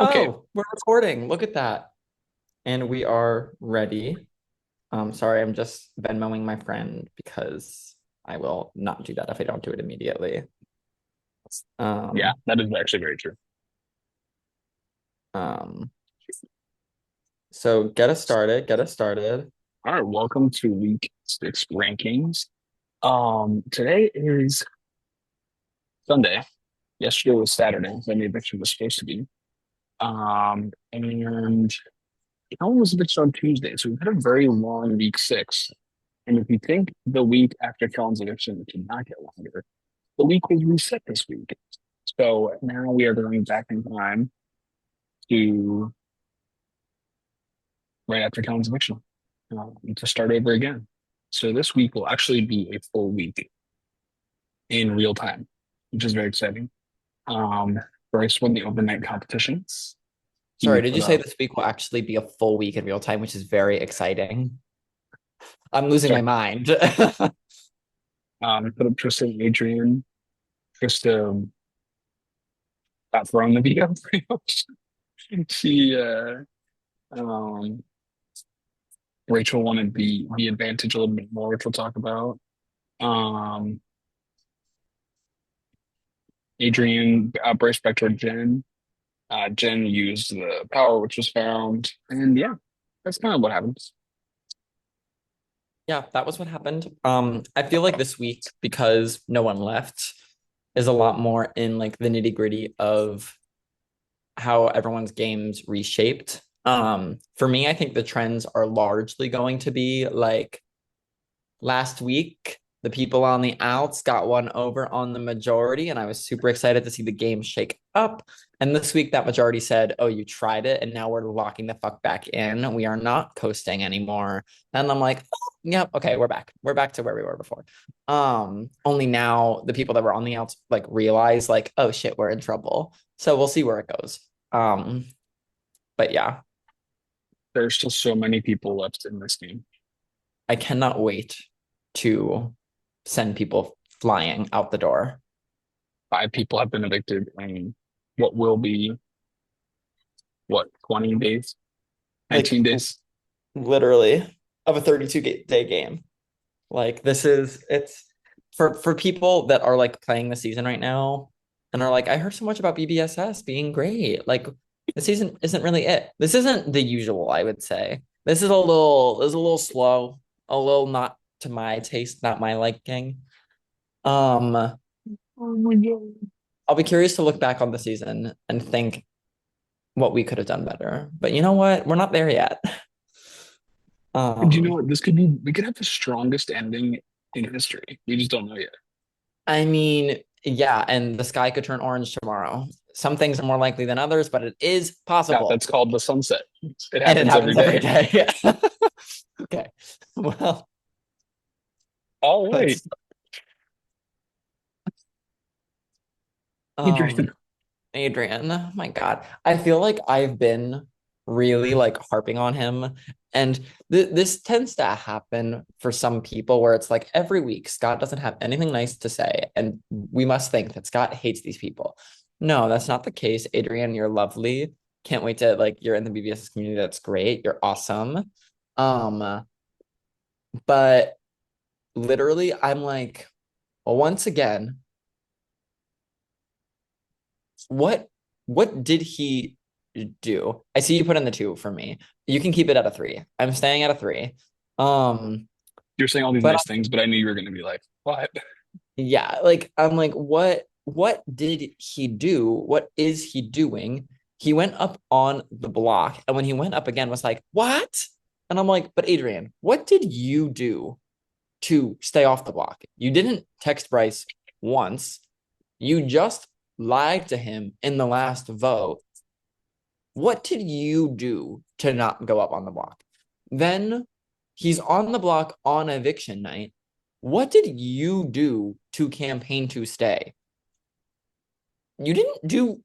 Okay, Oh, we're recording. Look at that. And we are ready. Sorry, I'm just Venmoing my friend because I will not do that if I don't do it immediately. yeah, Um, that is actually very true. um, so get us started. Get us started. All right, welcome to week six rankings. Today is Sunday. Yesterday was Saturday when the eviction was supposed to be. And no one was evicted on Tuesday, so we've had a very long week six. And if you think the week after Kellen's eviction did not get longer, the week was reset this week. So now we are going back in time to right after Kellen's eviction to start over again. So this week will actually be a full week in real time, which is very exciting. Um, Bryce won the overnight competition. He Sorry, did put you say up this week will actually be a full week in real time, which is very exciting? I'm losing my sorry, mind. put up Tristan and Adrian. Trista got thrown the veto pretty much. She um Rachel wanted the advantage a little bit more, which we'll talk about. Um Adrian Bryce Spector Jen. Jen used the power which was found. And yeah, that's kind of what happens. Yeah, that was what happened. I feel like this week, because no one left, is a lot more in like the nitty-gritty of how everyone's games reshaped. For me, I think the trends are largely going to be like last week, the people on the outs got one over on the majority, and I was super excited to see the game shake up. And this week, that majority said, "Oh, you tried it, and now we're locking the fuck back in. We are not coasting anymore." And I'm like, oh, "Yep, okay, we're back. We're back to where we were before." Only now the people that were on the outs like realize, like, "Oh shit, we're in trouble." So we'll see where it goes. Um, but yeah, There's still so many people left in this game. I cannot wait to send people flying out the door. Five people have been evicted in what will be, what, 20 days, Like 19 days? literally of a 32-day game. Like this is it's for people that are like playing the season right now and are like, I heard so much about BBSS being great. Like the season isn't really it. This isn't the usual, I would say. This is a little slow, a little not to my taste, not my liking. Um, Oh my God. I'll be curious to look back on the season and think what we could have done better. But you know what? We're not there yet. And you know Um, what? This could be, we could have the strongest ending in history. We just don't know yet. I mean, yeah, and the sky could turn orange tomorrow. Some things are more likely than others, but it is Yeah, possible. that's called the sunset. It And it happens every happens every day. day. Okay. Well, All right. let's um Adrian. Adrian, oh my God. I feel like I've been really like harping on him. And this tends to happen for some people where it's like every week Scott doesn't have anything nice to say. And we must think that Scott hates these people. No, that's not the case. Adrian, you're lovely. Can't wait to like you're in the BBS community. That's great. You're awesome. Um, but literally, I'm like, well, once again, what what did he do? I see you put in the two for me. You can keep it at a three. I'm staying at a three. Um, You're saying all these but nice things, but I knew you were going to be like, what? yeah, like I'm like, what did he do? What is he doing? He went up on the block, and when he went up again, was like, what? And I'm like, but Adrian, what did you do to stay off the block? You didn't text Bryce once. You just lied to him in the last vote. What did you do to not go up on the block? Then he's on the block on eviction night. What did you do to campaign to stay? You didn't do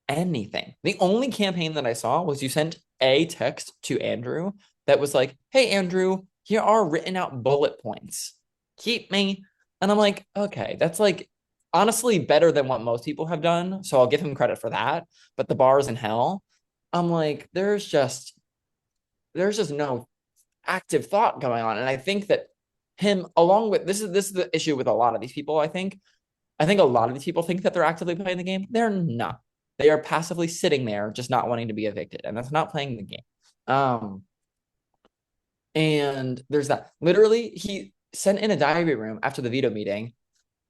anything. The only campaign that I saw was you sent a text to Andrew that was like, "Hey, Andrew, here are written out bullet points. Keep me." And I'm like, okay, that's like honestly better than what most people have done. So I'll give him credit for that. But the bar is in hell. I'm like, there's just no active thought going on. And I think that him, along with this is the issue with a lot of these people, I think a lot of these people think that they're actively playing the game. They're not. They are passively sitting there, just not wanting to be evicted, and that's not playing the game. Um, and there's that. Literally, he sent in a diary room after the veto meeting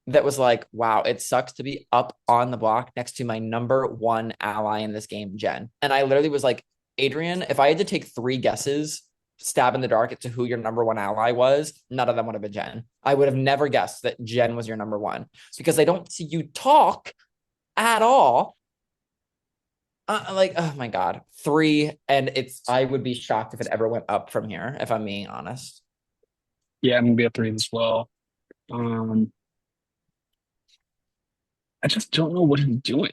that was like, "Wow, it sucks to be up on the block next to my number one ally in this game, Jen." And I literally was like, "Adrian, if I had to take three guesses, stab in the dark as to who your number one ally was, none of them would have been Jen. I would have never guessed that Jen was your number one because I don't see you talk at all." Like, oh my God, three. And I would be shocked if it ever went up from here, if I'm being honest. Yeah, I'm gonna be a three as well. Um, I just don't know what he's doing.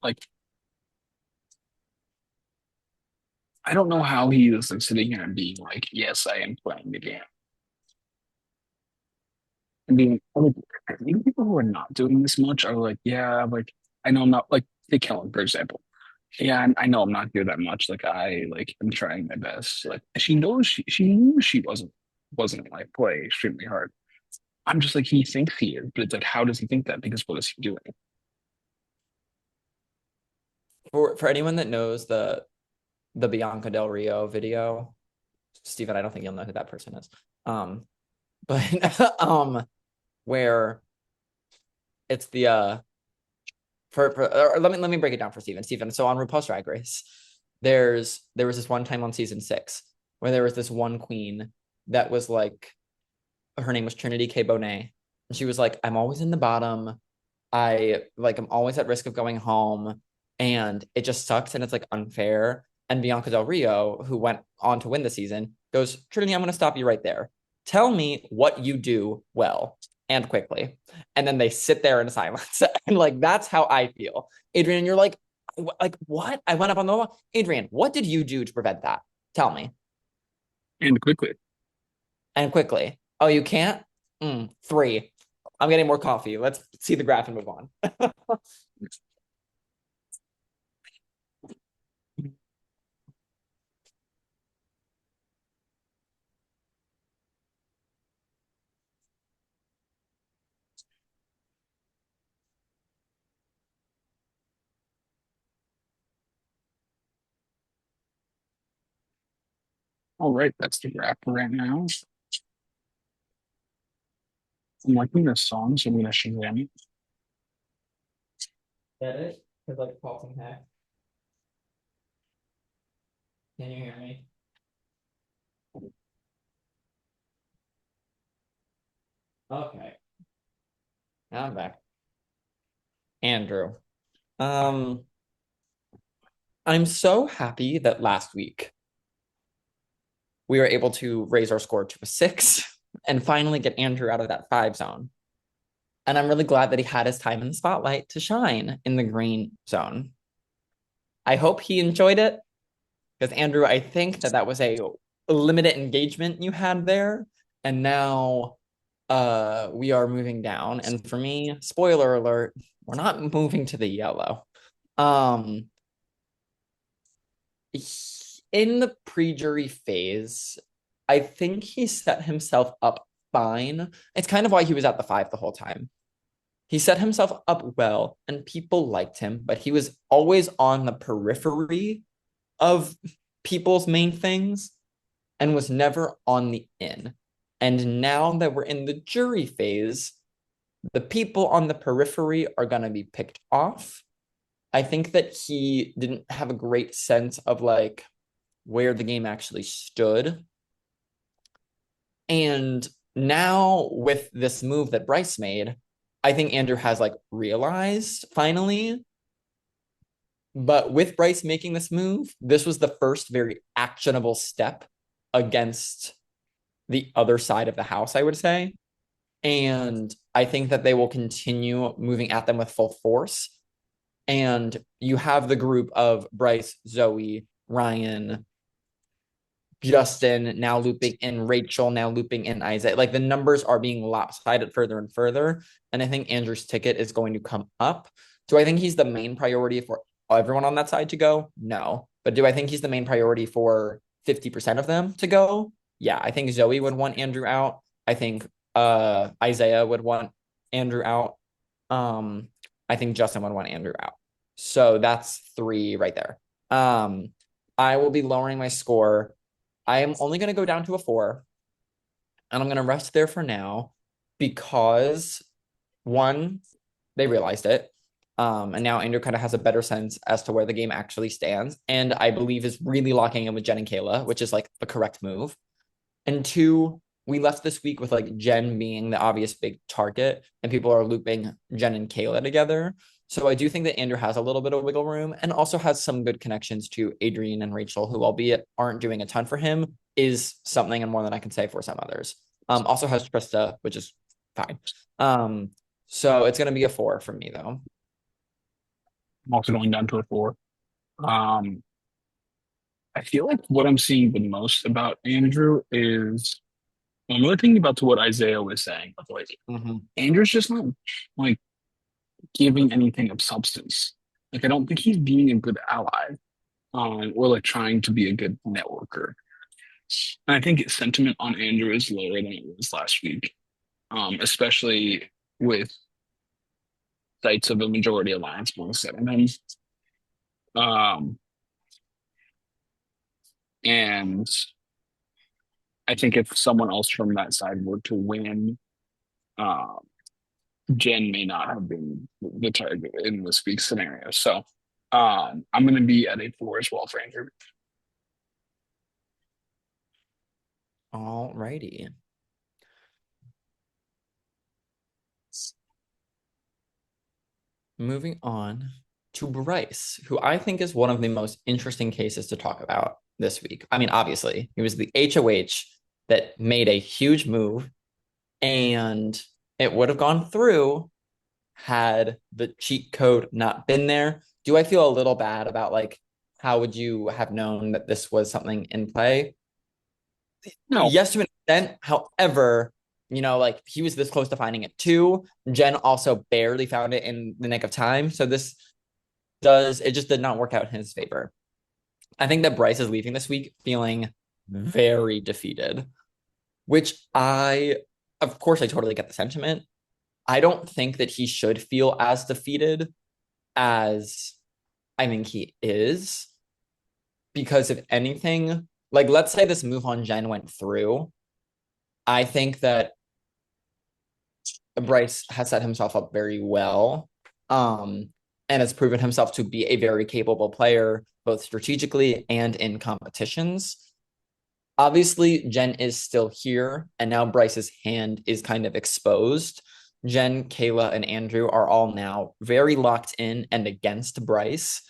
Like, I don't know how he is like sitting here and being like, "Yes, I am playing the game." I mean, I think people who are not doing this much are like, "Yeah, like I know I'm not like take Kellen for example. Yeah, I know I'm not here that much. Like I like I'm trying my best. Like she knows she knew she wasn't like play extremely hard. I'm just like he thinks he is, but it's like how does he think that? Because what is he doing? For anyone that knows the Bianca Del Rio video, Stephen, I don't think you'll know who that person is. But where it's the or let me break it down for Stephen. Stephen, so on RuPaul's Drag Race, there was this one time on season 6 where there was this one queen that was like, her name was Trinity K. Bonet. And she was like, I'm always in the bottom. I'm always at risk of going home. And it just sucks and it's like unfair. And Bianca Del Rio, who went on to win the season, goes, Trinity, I'm gonna stop you right there. Tell me what you do well and quickly. And then they sit there in silence. And like that's how I feel. Adrian, you're like what? I went up on the wall. Adrian, what did you do to prevent that? Tell me. And quickly. And quickly. Oh, you can't? 3. I'm getting more coffee. Let's see the graph and move on. All right, that's the wrap for right now. I'm liking this song, so I'm gonna shazam it. That it? Because like talking heck. Can you hear me? Okay. Now I'm back. Andrew. Um, I'm so happy that last week we were able to raise our score to a 6 and finally get Andrew out of that 5 zone. And I'm really glad that he had his time in the spotlight to shine in the green zone. I hope he enjoyed it because Andrew, I think that was a limited engagement you had there, and now we are moving down. And for me, spoiler alert, we're not moving to the yellow. Um, in the pre-jury phase, I think he set himself up fine. It's kind of why he was at the 5 the whole time. He set himself up well and people liked him, but he was always on the periphery of people's main things and was never on the in. And now that we're in the jury phase, the people on the periphery are going to be picked off. I think that he didn't have a great sense of like where the game actually stood. And now with this move that Bryce made, I think Andrew has like realized finally. But with Bryce making this move, this was the first very actionable step against the other side of the house, I would say. And I think that they will continue moving at them with full force. And you have the group of Bryce, Zoe, Ryan, Justin now looping in, Rachel now looping in, Isaac. Like the numbers are being lopsided further and further. And I think Andrew's ticket is going to come up. Do I think he's the main priority for everyone on that side to go? No. But do I think he's the main priority for 50% of them to go? Yeah, I think Zoe would want Andrew out. I think Isaiah would want Andrew out. Um, I think Justin would want Andrew out. So that's three right there. Um, I will be lowering my score. I am only going to go down to a four, and I'm going to rest there for now because one, they realized it. And now Andrew kind of has a better sense as to where the game actually stands. And I believe is really locking in with Jen and Kayla, which is like the correct move. And two, we left this week with like Jen being the obvious big target, and people are looping Jen and Kayla together. So I do think that Andrew has a little bit of wiggle room and also has some good connections to Adrienne and Rachel, who, albeit aren't doing a ton for him, is something and more than I can say for some others. Also has Trista, which is fine. So it's gonna be a four for me though. I'm also going down to a four. Um, I feel like what I'm seeing the most about Andrew is I'm really thinking about to what Isaiah was saying. Of like Mhm. Andrew's just not like giving anything of substance. Like I don't think he's being a good ally, or like trying to be a good networker. And I think sentiment on Andrew is lower than it was last week, especially with sites of a majority alliance being set on him. Um, and I think if someone else from that side were to win, uh, Jen may not have been the target in this week's scenario. So I'm going to be at a four as well for Andrew. All righty. Moving on to Bryce, who I think is one of the most interesting cases to talk about this week. I mean, obviously, he was the HOH that made a huge move, and it would have gone through had the cheat code not been there. Do I feel a little bad about like how would you have known that this was something in play? No, Yes, to an extent. However, like he was this close to finding it too. Jen also barely found it in the nick of time. So this does it just did not work out in his favor. I think that Bryce is leaving this week feeling very defeated, which of course, I totally get the sentiment. I don't think that he should feel as defeated as I think he is, because if anything, like let's say this move on Jen went through, I think that Bryce has set himself up very well, and has proven himself to be a very capable player, both strategically and in competitions. Obviously, Jen is still here, and now Bryce's hand is kind of exposed. Jen, Kayla, and Andrew are all now very locked in and against Bryce,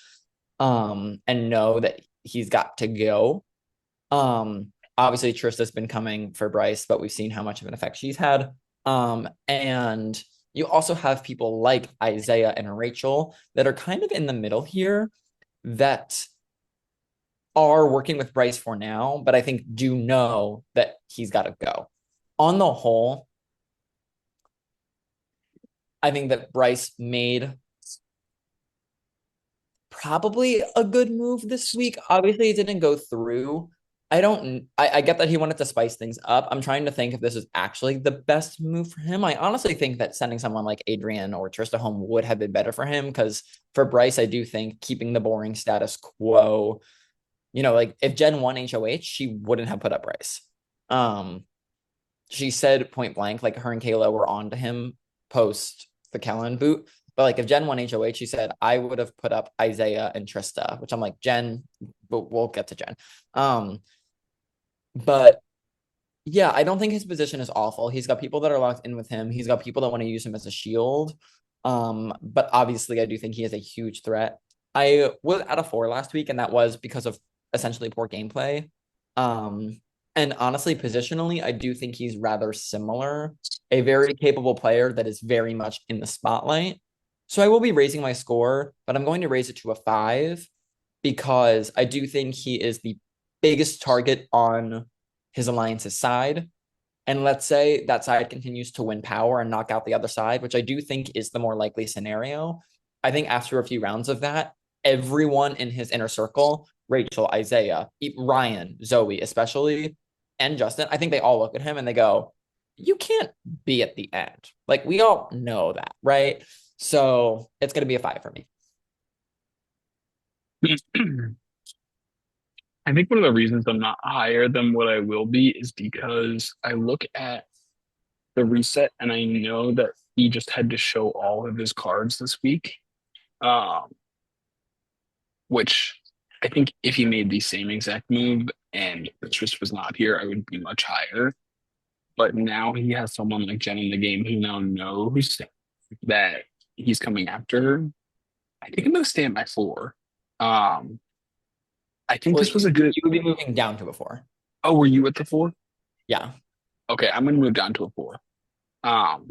and know that he's got to go. Obviously, Trista's been coming for Bryce, but we've seen how much of an effect she's had. And you also have people like Isaiah and Rachel that are kind of in the middle here that are working with Bryce for now, but I think do know that he's got to go. On the whole, I think that Bryce made probably a good move this week. Obviously, it didn't go through. I get that he wanted to spice things up. I'm trying to think if this is actually the best move for him. I honestly think that sending someone like Adrienne or Trista home would have been better for him, because for Bryce, I do think keeping the boring status quo, like if Jen won HOH, she wouldn't have put up Bryce. Um, she said point blank, like her and Kayla were on to him post the Kellen boot. But like if Jen won HOH, she said I would have put up Isaiah and Trista, which I'm like, Jen, but we'll get to Jen. But yeah, I don't think his position is awful. He's got people that are locked in with him. He's got people that want to use him as a shield. But obviously I do think he is a huge threat. I was at a four last week, and that was because of essentially poor gameplay. Um, and honestly, positionally, I do think he's rather similar, a very capable player that is very much in the spotlight. So I will be raising my score, but I'm going to raise it to a five because I do think he is the biggest target on his alliance's side. And let's say that side continues to win power and knock out the other side, which I do think is the more likely scenario. I think after a few rounds of that, everyone in his inner circle, Rachel, Isaiah, Ryan, Zoe, especially, and Justin, I think they all look at him and they go, you can't be at the end. Like, we all know that, right? So it's going to be a 5 for me. I think one of the reasons I'm not higher than what I will be is because I look at the reset and I know that he just had to show all of his cards this week. Um, which I think if he made the same exact move and Patrice was not here, I would be much higher. But now he has someone like Jen in the game who now knows that he's coming after her. I think I'm gonna stay at my 4. Um, I think Well, this was a good. you would be moving down to a 4. Oh, were you at the 4? Yeah. Okay, I'm gonna move down to a 4. Um,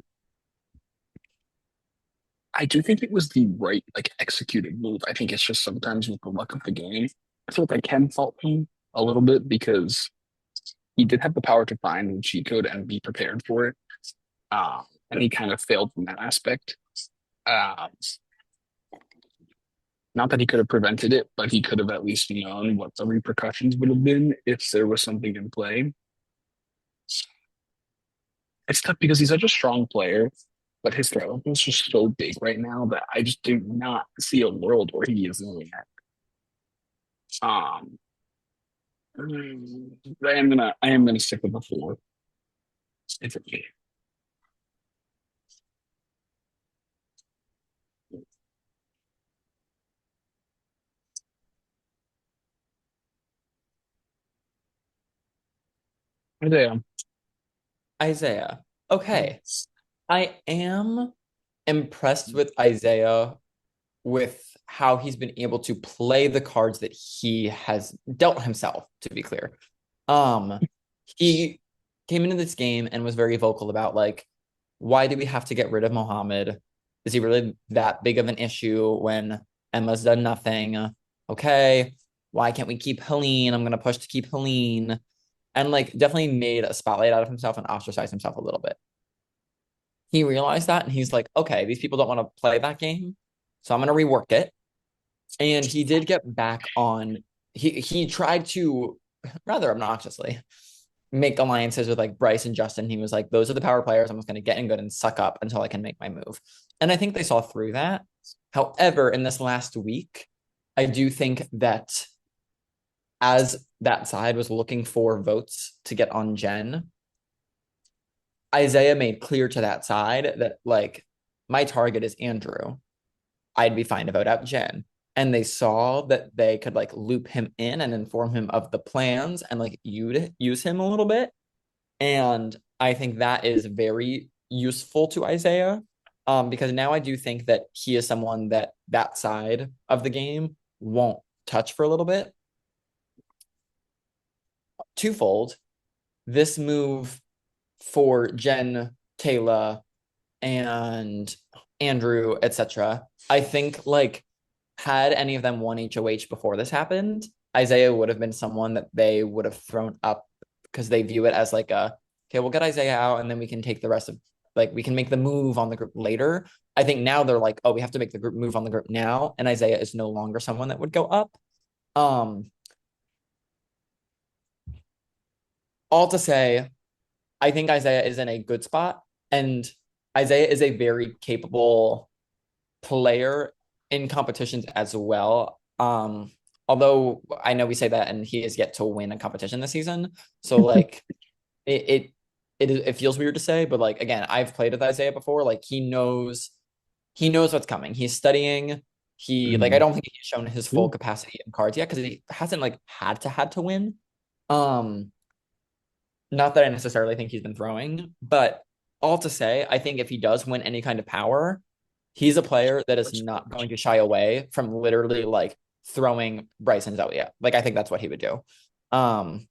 I do think it was the right, like, executed move. I think it's just sometimes with the luck of the game. I feel like I can fault him a little bit because he did have the power to find the cheat code and be prepared for it. And he kind of failed from that aspect. Uh, Not that he could have prevented it, but he could have at least known what the repercussions would have been if there was something in play. It's tough because he's such a strong player, but his threat level is just so big right now that I just do not see a world where he is in that. Um, I am gonna stick with the 4. It's okay. Isaiah. Isaiah. Okay. I am impressed with Isaiah with how he's been able to play the cards that he has dealt himself, to be clear. Um, he came into this game and was very vocal about like, why do we have to get rid of Mohammed? Is he really that big of an issue when Emma's done nothing? Okay, why can't we keep Helene? I'm gonna push to keep Helene. And like definitely made a spotlight out of himself and ostracized himself a little bit. He realized that and he's like, okay, these people don't want to play that game. So I'm gonna rework it. And he did get back on he tried to rather obnoxiously make alliances with like Bryce and Justin. He was like, those are the power players. I'm just going to get in good and suck up until I can make my move. And I think they saw through that. However, in this last week, I do think that as that side was looking for votes to get on Jen, Isaiah made clear to that side that like my target is Andrew. I'd be fine to vote out Jen. And they saw that they could like loop him in and inform him of the plans and like use him a little bit. And I think that is very useful to Isaiah, because now I do think that he is someone that that side of the game won't touch for a little bit. Twofold, this move for Jen, Kayla, and Andrew, etc. I think like had any of them won HOH before this happened, Isaiah would have been someone that they would have thrown up because they view it as like a okay, we'll get Isaiah out and then we can take the rest of like we can make the move on the group later. I think now they're like, oh, we have to make the group move on the group now, and Isaiah is no longer someone that would go up. Um, all to say, I think Isaiah is in a good spot, and Isaiah is a very capable player in competitions as well. Although I know we say that, and he has yet to win a competition this season, so like it it feels weird to say, but like again, I've played with Isaiah before. Like he knows what's coming. He's studying. He like I Mm, don't think he's shown his full capacity in cards yet because he hasn't like had to win. Um, Not that I necessarily think he's been throwing, but all to say, I think if he does win any kind of power, he's a player that is not going to shy away from literally like throwing Bryce and Zoe out. Like I think that's what he would do. Um,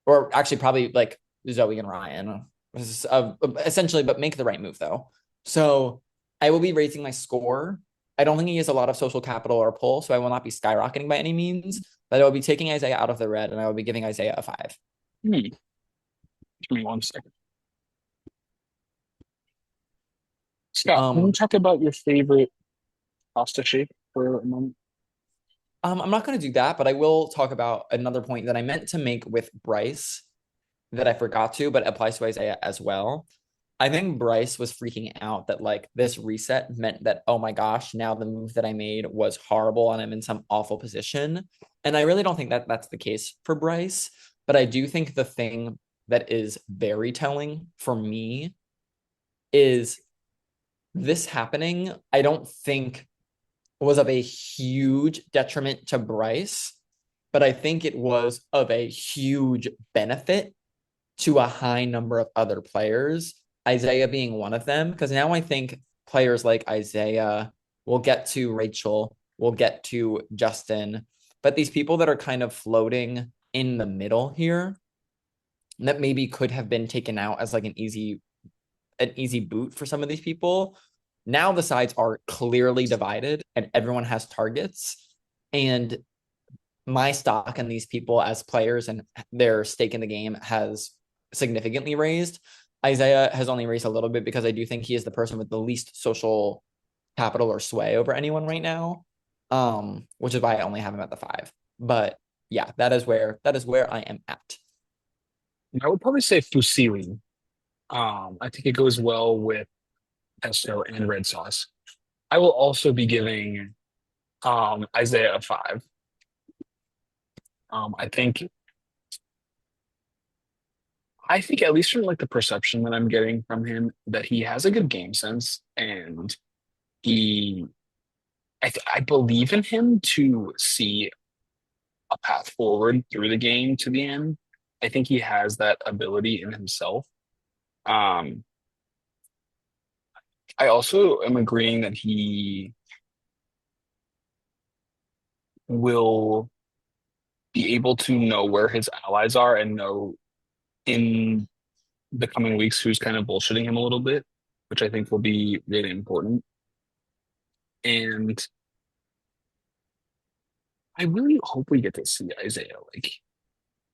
or actually probably like Zoe and Ryan, essentially, but make the right move though. So I will be raising my score. I don't think he has a lot of social capital or pull, so I will not be skyrocketing by any means. But I will be taking Isaiah out of the red, and I will be giving Isaiah a 5. hmm. Give me 1 second. Scott, can we Um, talk about your favorite pasta shape for a moment? I'm not going to do that, but I will talk about another point that I meant to make with Bryce that I forgot to, but applies to Isaiah as well. I think Bryce was freaking out that like this reset meant that, oh my gosh, now the move that I made was horrible and I'm in some awful position. And I really don't think that that's the case for Bryce. But I do think the thing that is very telling for me is this happening, I don't think was of a huge detriment to Bryce, but I think it was of a huge benefit to a high number of other players, Isaiah being one of them. Because now I think players like Isaiah, will get to Rachel, will get to Justin, but these people that are kind of floating in the middle here that maybe could have been taken out as like an easy boot for some of these people. Now the sides are clearly divided and everyone has targets. And my stock in these people as players and their stake in the game has significantly raised. Isaiah has only raised a little bit because I do think he is the person with the least social capital or sway over anyone right now. Which is why I only have him at the 5. But yeah, that is where I am at. I would probably say fusilli. I think it goes well with pesto and red sauce. I will also be giving Isaiah a 5. I think at least from like the perception that I'm getting from him that he has a good game sense and he I believe in him to see a path forward through the game to the end. I think he has that ability in himself. Um, I also am agreeing that he will be able to know where his allies are and know in the coming weeks who's kind of bullshitting him a little bit, which I think will be really important. And I really hope we get to see Isaiah like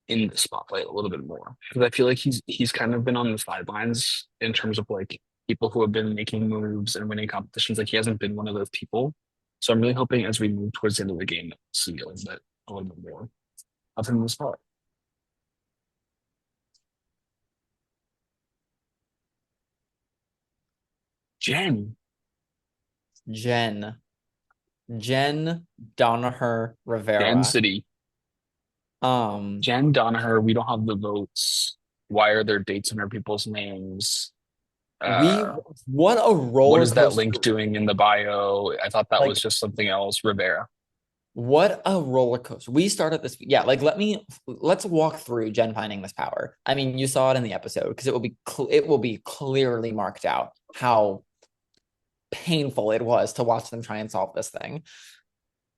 in the spotlight a little bit more because I feel like he's kind of been on the sidelines in terms of like people who have been making moves and winning competitions. Like he hasn't been one of those people. So I'm really hoping as we move towards the end of the game, that we'll see a little bit more of him in the spot. Jen, Jen. Jen Donaher Jen Rivera. City, Um, Jen Donaher. We don't have the votes. Why are there dates under people's names? we Uh, what a what roller is that coaster. link doing in the bio? I thought that was Like just something else. Rivera. what a roller coaster. We started this. Yeah, like let's walk through Jen finding this power. I mean, you saw it in the episode because it will be clearly marked out how painful it was to watch them try and solve this thing.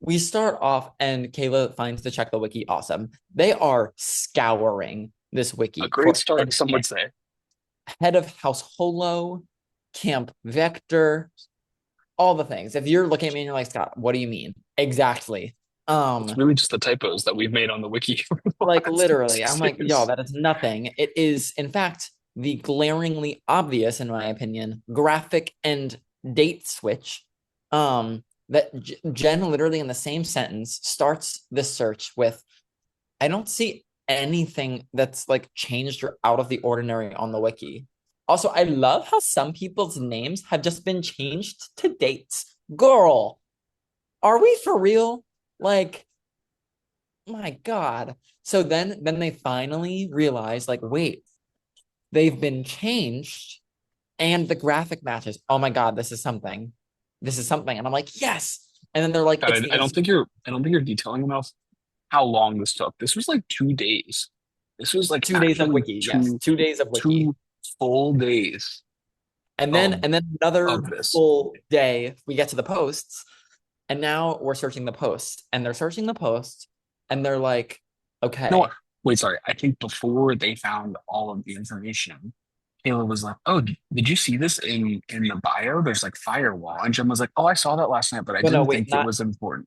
We start off and Kayla finds to check the wiki. Awesome. They are scouring this A wiki great for start, some would say. head of house holo, camp vector, all the things. If you're looking at me and you're like, Scott, what do you mean? Exactly. It's Um, really just the typos that we've made on the wiki for the like last literally, I'm 6 like, y'all, years. that is nothing. It is, in fact, the glaringly obvious, in my opinion, graphic and date switch. That Jen literally in the same sentence starts this search with, I don't see anything that's like changed or out of the ordinary on the wiki. Also, I love how some people's names have just been changed to dates. Girl, are we for real? Like, my God. So then they finally realize, like, wait, they've been changed and the graphic matches. Oh my God, this is something. This is something. And I'm like, yes. And then they're like, God, it's the I don't think you're detailing enough how long this took. This was like 2 days. This was like 2 days of actually wiki. Yes, two 2 days of wiki. two full days And then of and then of another this. full day, we get to the posts, and now we're searching the posts, and they're searching the posts, and they're like, No, okay, wait, sorry. I think before they found all of the information, Kayla was like, "Oh, did you see this in the bio? There's like firewall." And Jen was like, "Oh, I saw that last night, but I no, no, didn't wait, think it not was important."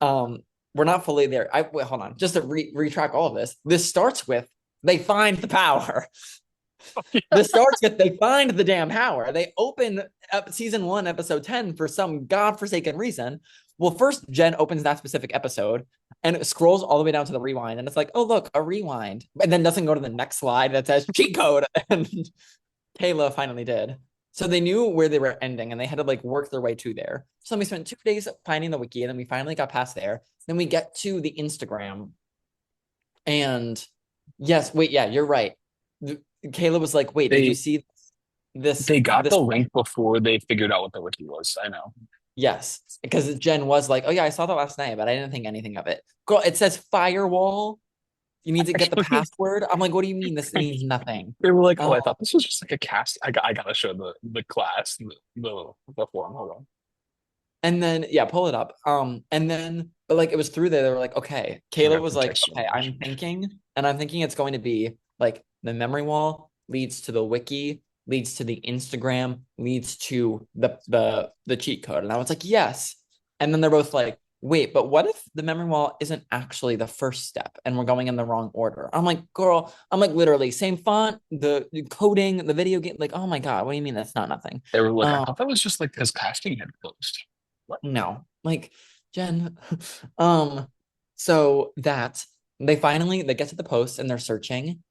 um, we're not fully there. I wait, hold on, just to retrack all of this. This starts with they find the power. This starts with they find the damn power. They open up season 1, episode 10 for some godforsaken reason. Well, first Jen opens that specific episode and it scrolls all the way down to the rewind, and it's like, oh look, a rewind, and then doesn't go to the next slide that says cheat code, and Kayla finally did. So they knew where they were ending, and they had to like work their way to there. So we spent 2 days finding the wiki, and then we finally got past there. Then we get to the Instagram, and yes, wait, yeah, you're right. Kayla was like, "Wait, did you They see this? they got This?" the link before they figured out what the wiki was. I know. Yes, because Jen was like, "Oh yeah, I saw that last night, but I didn't think anything of it." Girl, it says firewall. You need to get the Actually, password. I'm like, "What do you mean? This means nothing." they were like, "Oh, Um, I thought this was just like a cast." I gotta show the class the form. Hold on. and then yeah, pull it up. And then but like it was through there. They were like, "Okay." I Kayla got was to like, text so "Okay, much. I'm thinking it's going to be like the memory wall leads to the wiki, leads to the Instagram, leads to the cheat code." And I was like, "Yes." And then they're both like, "Wait, but what if the memory wall isn't actually the first step and we're going in the wrong order?" I'm like, "Girl, I'm like literally same font, the coding, the video game, like, oh my God, what do you mean that's not nothing?" They were like, "I Um, thought that was just like because casting had closed." What? no, like Jen. um, so that they get to the post and they're searching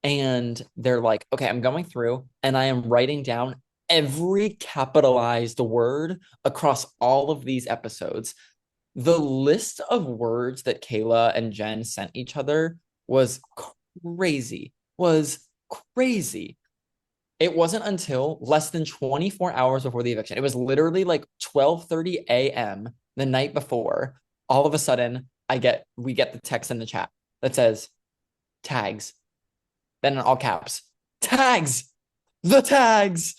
and they're like, okay, I'm going through and I am writing down every capitalized word across all of these episodes. The list of words that Kayla and Jen sent each other was crazy. Was crazy. It wasn't until less than 24 hours before the eviction. It was literally like 12:30 a.m. the night before. All of a sudden, we get the text in the chat that says tags. Then in all caps, tags, the tags.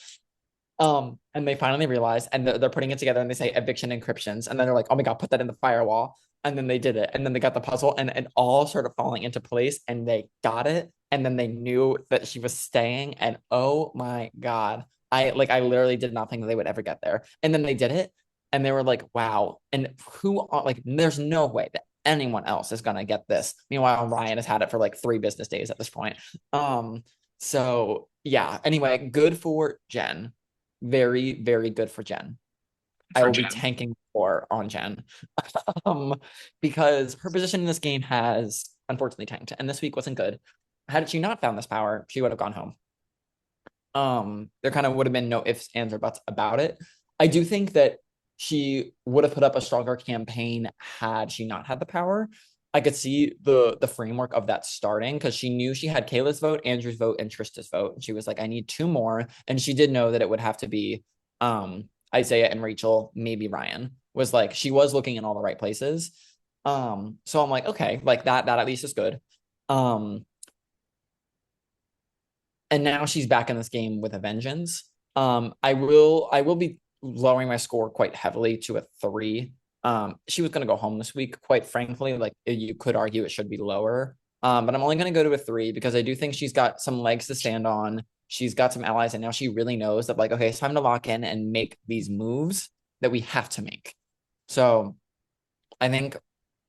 And they finally realize, and they're putting it together, and they say eviction encryptions, and then they're like, "Oh my God, put that in the firewall." And then they did it, and then they got the puzzle, and it all started falling into place, and they got it, and then they knew that she was staying, and oh my God, I literally did not think that they would ever get there, and then they did it, and they were like, "Wow!" And like, there's no way that anyone else is gonna get this. Meanwhile, Ryan has had it for like 3 business days at this point. So yeah. Anyway, good for Jen, very, very good for Jen. I For will be Jen. tanking for on Jen because her position in this game has unfortunately tanked, and this week wasn't good. Had she not found this power, she would have gone home. There kind of would have been no ifs, ands, or buts about it. I do think that she would have put up a stronger campaign had she not had the power. I could see the framework of that starting because she knew she had Kayla's vote, Andrew's vote, and Trista's vote. And she was like, I need two more. And she did know that it would have to be Isaiah and Rachel, maybe Ryan. Was like she was looking in all the right places. So I'm like, okay, like that at least is good. Um, and now she's back in this game with a vengeance. I will be lowering my score quite heavily to a 3. She was going to go home this week, quite frankly. Like you could argue it should be lower, but I'm only going to go to a 3 because I do think she's got some legs to stand on. She's got some allies, and now she really knows that like, okay, it's time to lock in and make these moves that we have to make. So I think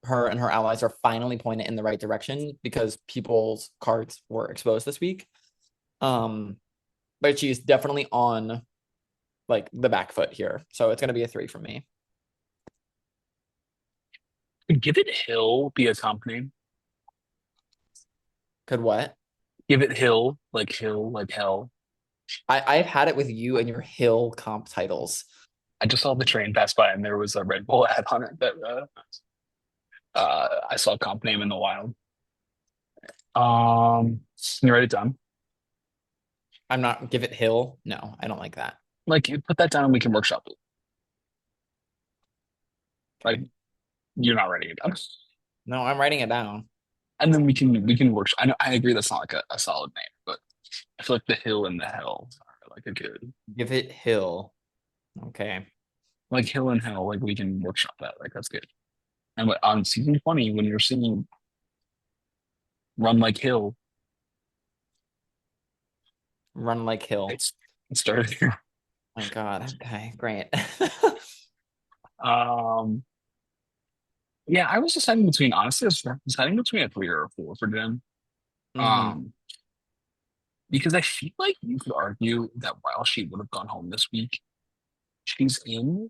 her and her allies are finally pointed in the right direction because people's cards were exposed this week. Um, but she's definitely on like the back foot here. So it's gonna be a 3 from me. Give it Hill be a company. Could what? Give it Hill, like hell. I've had it with you and your Hill comp titles. I just saw the train pass by and there was a Red Bull ad on it that I saw a comp name in the wild. Can you write it down? I'm not give it Hill. No, I don't like that. Like you put that down and we can workshop it. Like Okay. you're not writing it down. No, I'm writing it down. And then we can workshop. I know I agree that's not like a solid name, but I feel like the hill and the hell are like a good Give it Hill. Okay. like hill and hell, like we can workshop that. Like that's good. And on season 20, when you're singing Run Like Hill, Run like Hill. it started here. My God. Okay, great. Um yeah, I was deciding between honestly, I was deciding between a 3 or a 4 for Jen. hmm Um, because I feel like you could argue that while she would have gone home this week, she's in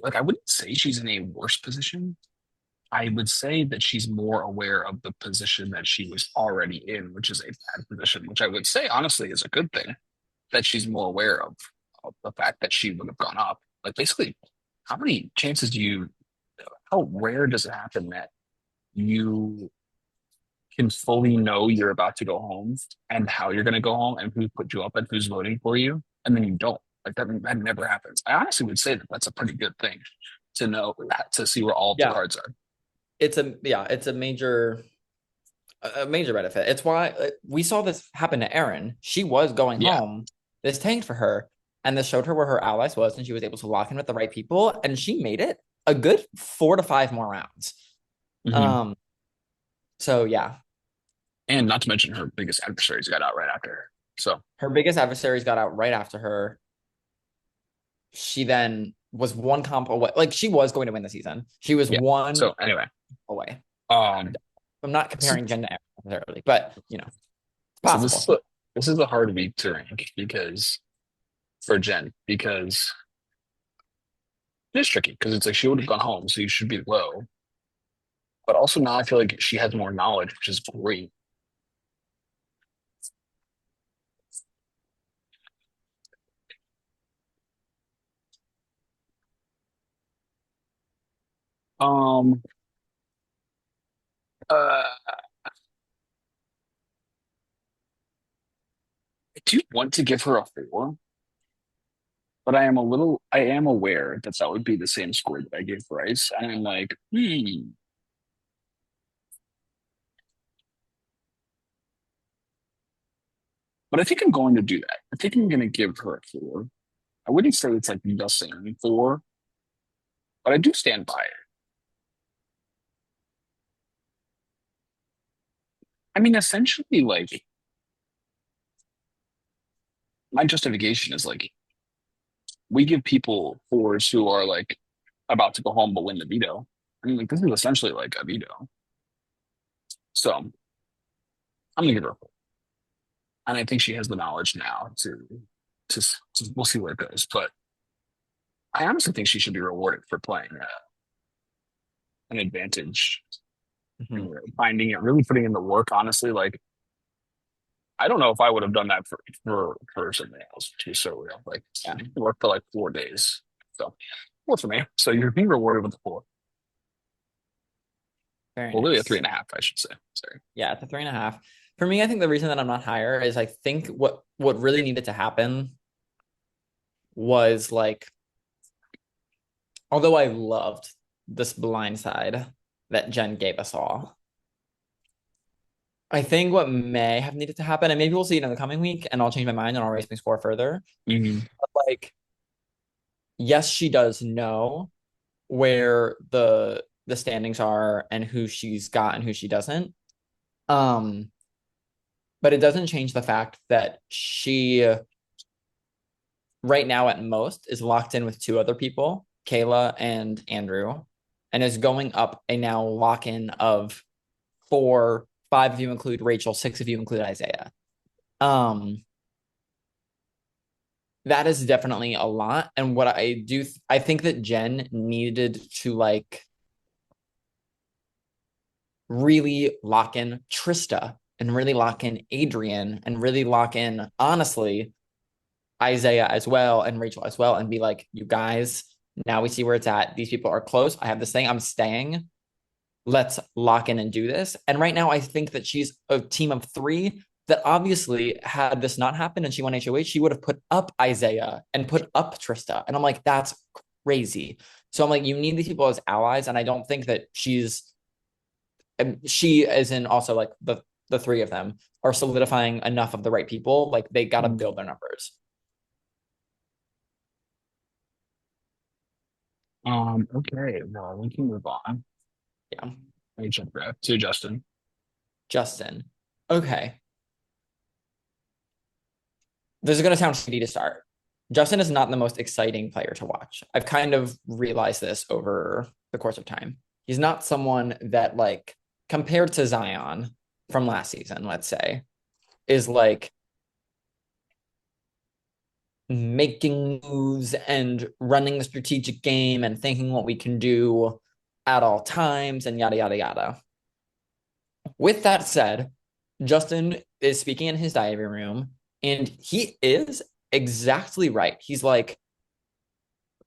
like I wouldn't say she's in a worse position. I would say that she's more aware of the position that she was already in, which is a bad position, which I would say honestly is a good thing that she's more aware of the fact that she would have gone up. Like basically, how many chances do you, how rare does it happen that you can fully know you're about to go home and how you're going to go home and who put you up and who's voting for you, and then you don't. Like that never happens. I honestly would say that that's a pretty good thing to know, to see where all of the Yeah, cards are. it's a major benefit. It's why we saw this happen to Erin. She was going Yeah. home. This tanked for her, and this showed her where her allies was, and she was able to lock in with the right people, and she made it a good 4 to 5 more rounds. Hmm. Um, so yeah, And not to mention her biggest adversaries got out right after her. So her biggest adversaries got out right after her. She then was one comp away. Like she was going to win the season. She was yeah. one So anyway, away. um, I'm not this is, comparing Jen to Erin necessarily, but it's so this is possible. this is a hard week to rank because for Jen because it's tricky because it's like she would have gone home, so you should be low. But also now I feel like she has more knowledge, which is great. Um, I do want to give her a 4, but I am aware that that would be the same score that I gave Bryce, and I'm like, hmm. But I think I'm going to do that. I think I'm going to give her a 4. I wouldn't say it's like the same 4, but I do stand by it. I mean, essentially, like my justification is like we give people 4s who are like about to go home but win the veto. I mean, like this is essentially like a veto. So I'm gonna give her a 4. And I think she has the knowledge now to we'll see where it goes. But I honestly think she should be rewarded for playing an advantage Mhm. and finding it, really putting in the work. Honestly, like I don't know if I would have done that for something else, to be so real. Like Yeah, work for like 4 days. So what's for me? So you're being rewarded with a 4. very Well, really a three nice. and a half, I should say. Sorry. Yeah, it's a 3.5. For me, I think the reason that I'm not higher is I think what really needed to happen was like, although I loved this blind side that Jen gave us all, I think what may have needed to happen, and maybe we'll see it in the coming week, and I'll change my mind and I'll raise my score further. Hmm. But like, yes, she does know where the standings are and who she's got and who she doesn't. Um, but it doesn't change the fact that she right now at most is locked in with two other people, Kayla and Andrew, and is going up a now lock in of four, five if you include Rachel, six if you include Isaiah. Um, that is definitely a lot. And what I think that Jen needed to like really lock in Trista and really lock in Adrian and really lock in, honestly, Isaiah as well and Rachel as well and be like, you guys, now we see where it's at. These people are close. I have this thing. I'm staying. Let's lock in and do this. And right now, I think that she's a team of three that obviously, had this not happened and she won HOH, she would have put up Isaiah and put up Trista. And I'm like, that's crazy. So I'm like, you need these people as allies. And I don't think that she as in also like the three of them are solidifying enough of the right people. Like they got to build their numbers. Okay. Well, we can move on. Yeah. Let me jump back to Justin. Justin. Okay. This is going to sound shitty to start. Justin is not the most exciting player to watch. I've kind of realized this over the course of time. He's not someone that, like, compared to Zion from last season, let's say, is like making moves and running the strategic game and thinking what we can do at all times and yada, yada, yada. With that said, Justin is speaking in his diary room and he is exactly right. He's like,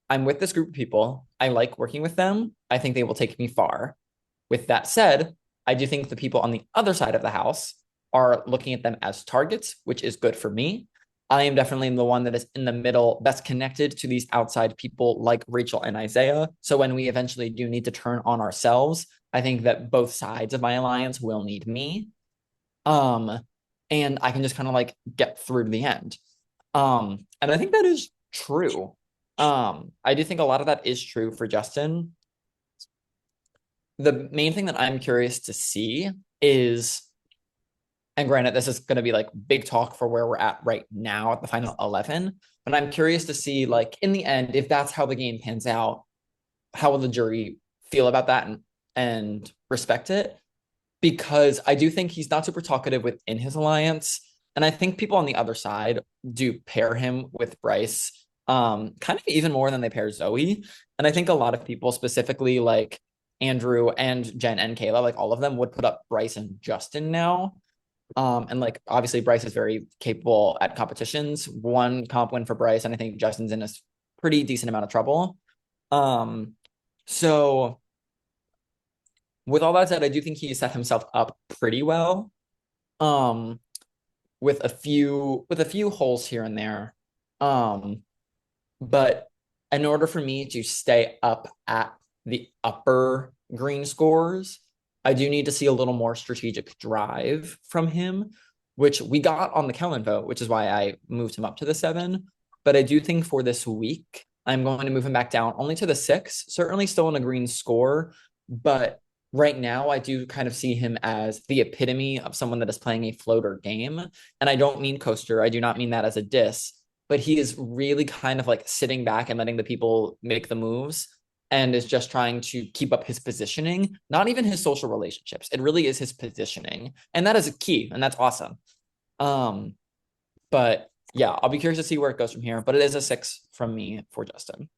I'm with this group of people. I like working with them. I think they will take me far. With that said, I do think the people on the other side of the house are looking at them as targets, which is good for me. I am definitely the one that is in the middle, best connected to these outside people like Rachel and Isaiah. So when we eventually do need to turn on ourselves, I think that both sides of my alliance will need me. Um, and I can just kind of like get through to the end. And I think that is true. I do think a lot of that is true for Justin. The main thing that I'm curious to see is, and granted, this is going to be like big talk for where we're at right now at the final 11, but I'm curious to see, like, in the end, if that's how the game pans out, how will the jury feel about that and respect it? Because I do think he's not super talkative within his alliance. And I think people on the other side do pair him with Bryce, kind of even more than they pair Zoe. And I think a lot of people, specifically like Andrew and Jen and Kayla, like all of them would put up Bryce and Justin now. And like obviously Bryce is very capable at competitions. One comp win for Bryce, and I think Justin's in a pretty decent amount of trouble. Um, so with all that said, I do think he set himself up pretty well. Um, with a few holes here and there. Um, but in order for me to stay up at the upper green scores, I do need to see a little more strategic drive from him, which we got on the Kellen vote, which is why I moved him up to the 7. But I do think for this week, I'm going to move him back down only to the 6, certainly still in a green score. But right now, I do kind of see him as the epitome of someone that is playing a floater game. And I don't mean coaster, I do not mean that as a diss, but he is really kind of like sitting back and letting the people make the moves and is just trying to keep up his positioning, not even his social relationships. It really is his positioning. And that is a key, and that's awesome. Um, but yeah, I'll be curious to see where it goes from here. But it is a 6 from me for Justin.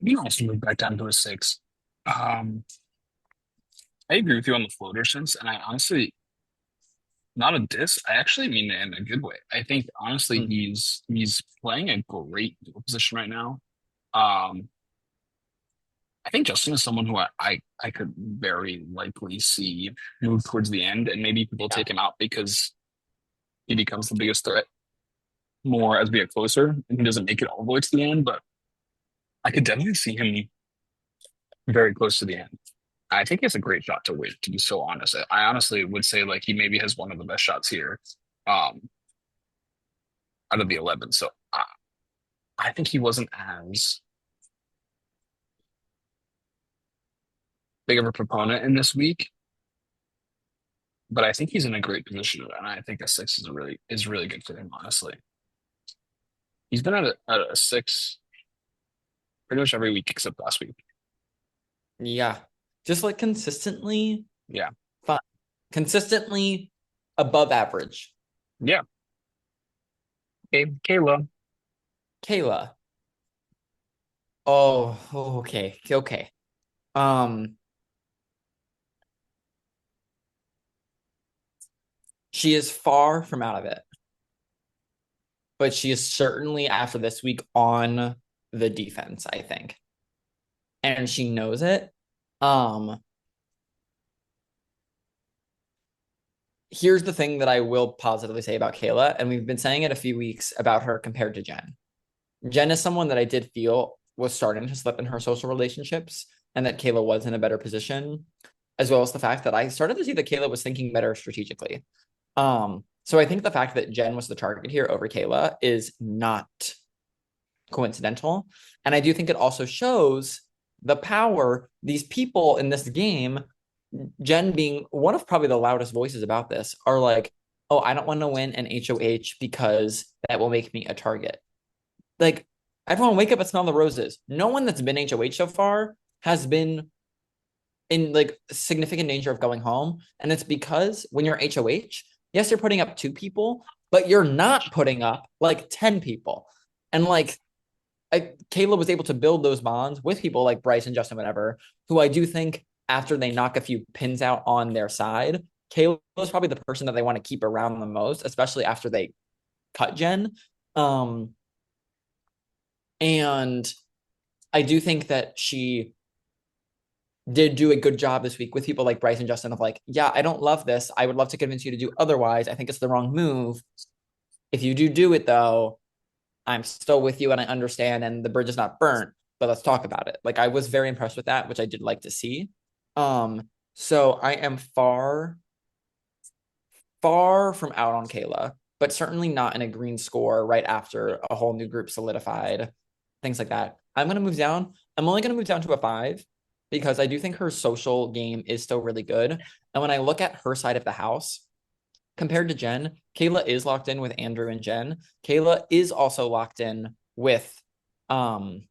You can also move back down to a six. Um, I agree with you on the floater sense, and I honestly, not a diss. I actually mean it in a good way. I think honestly, Mm, he's playing a great position right now. Um, I think Justin is someone who I could very likely see move towards the end, and maybe people yeah. take him out because he becomes the biggest threat more as we get closer, and he doesn't make it all the way to the end. But I could definitely see him very close to the end. I think he has a great shot to win, to be so honest. I honestly would say like he maybe has one of the best shots here, um, out of the 11. So I think he wasn't as big of a proponent in this week, but I think he's in a great position, and I think a six is really good for him. Honestly, he's been at a six pretty much every week except last week. Yeah. Just like consistently Yeah, fun, consistently above average. yeah. Okay, Kayla. Kayla. Oh, okay. Okay. Um, she is far from out of it, but she is certainly after this week on the defense, I think. And she knows it. Um, Here's the thing that I will positively say about Kayla, and we've been saying it a few weeks about her compared to Jen. Jen is someone that I did feel was starting to slip in her social relationships and that Kayla was in a better position, as well as the fact that I started to see that Kayla was thinking better strategically. So I think the fact that Jen was the target here over Kayla is not coincidental. And I do think it also shows the power these people in this game, Jen being one of probably the loudest voices about this, are like, oh, I don't want to win an HOH because that will make me a target. Like, everyone wake up and smell the roses. No one that's been HOH so far has been in like significant danger of going home. And it's because when you're HOH, yes, you're putting up 2 people, but you're not putting up like 10 people. And like Kayla was able to build those bonds with people like Bryce and Justin, whatever, who I do think after they knock a few pins out on their side, Kayla is probably the person that they want to keep around the most, especially after they cut Jen. Um, and I do think that she did do a good job this week with people like Bryce and Justin of like, yeah, I don't love this. I would love to convince you to do otherwise. I think it's the wrong move. If you do it though, I'm still with you and I understand and the bridge is not burnt, but let's talk about it. Like I was very impressed with that, which I did like to see. So I am far from out on Kayla, but certainly not in a green score right after a whole new group solidified, things like that. I'm going to move down. I'm only going to move down to a 5 because I do think her social game is still really good. And when I look at her side of the house, compared to Jen, Kayla is locked in with Andrew and Jen. Kayla is also locked in with um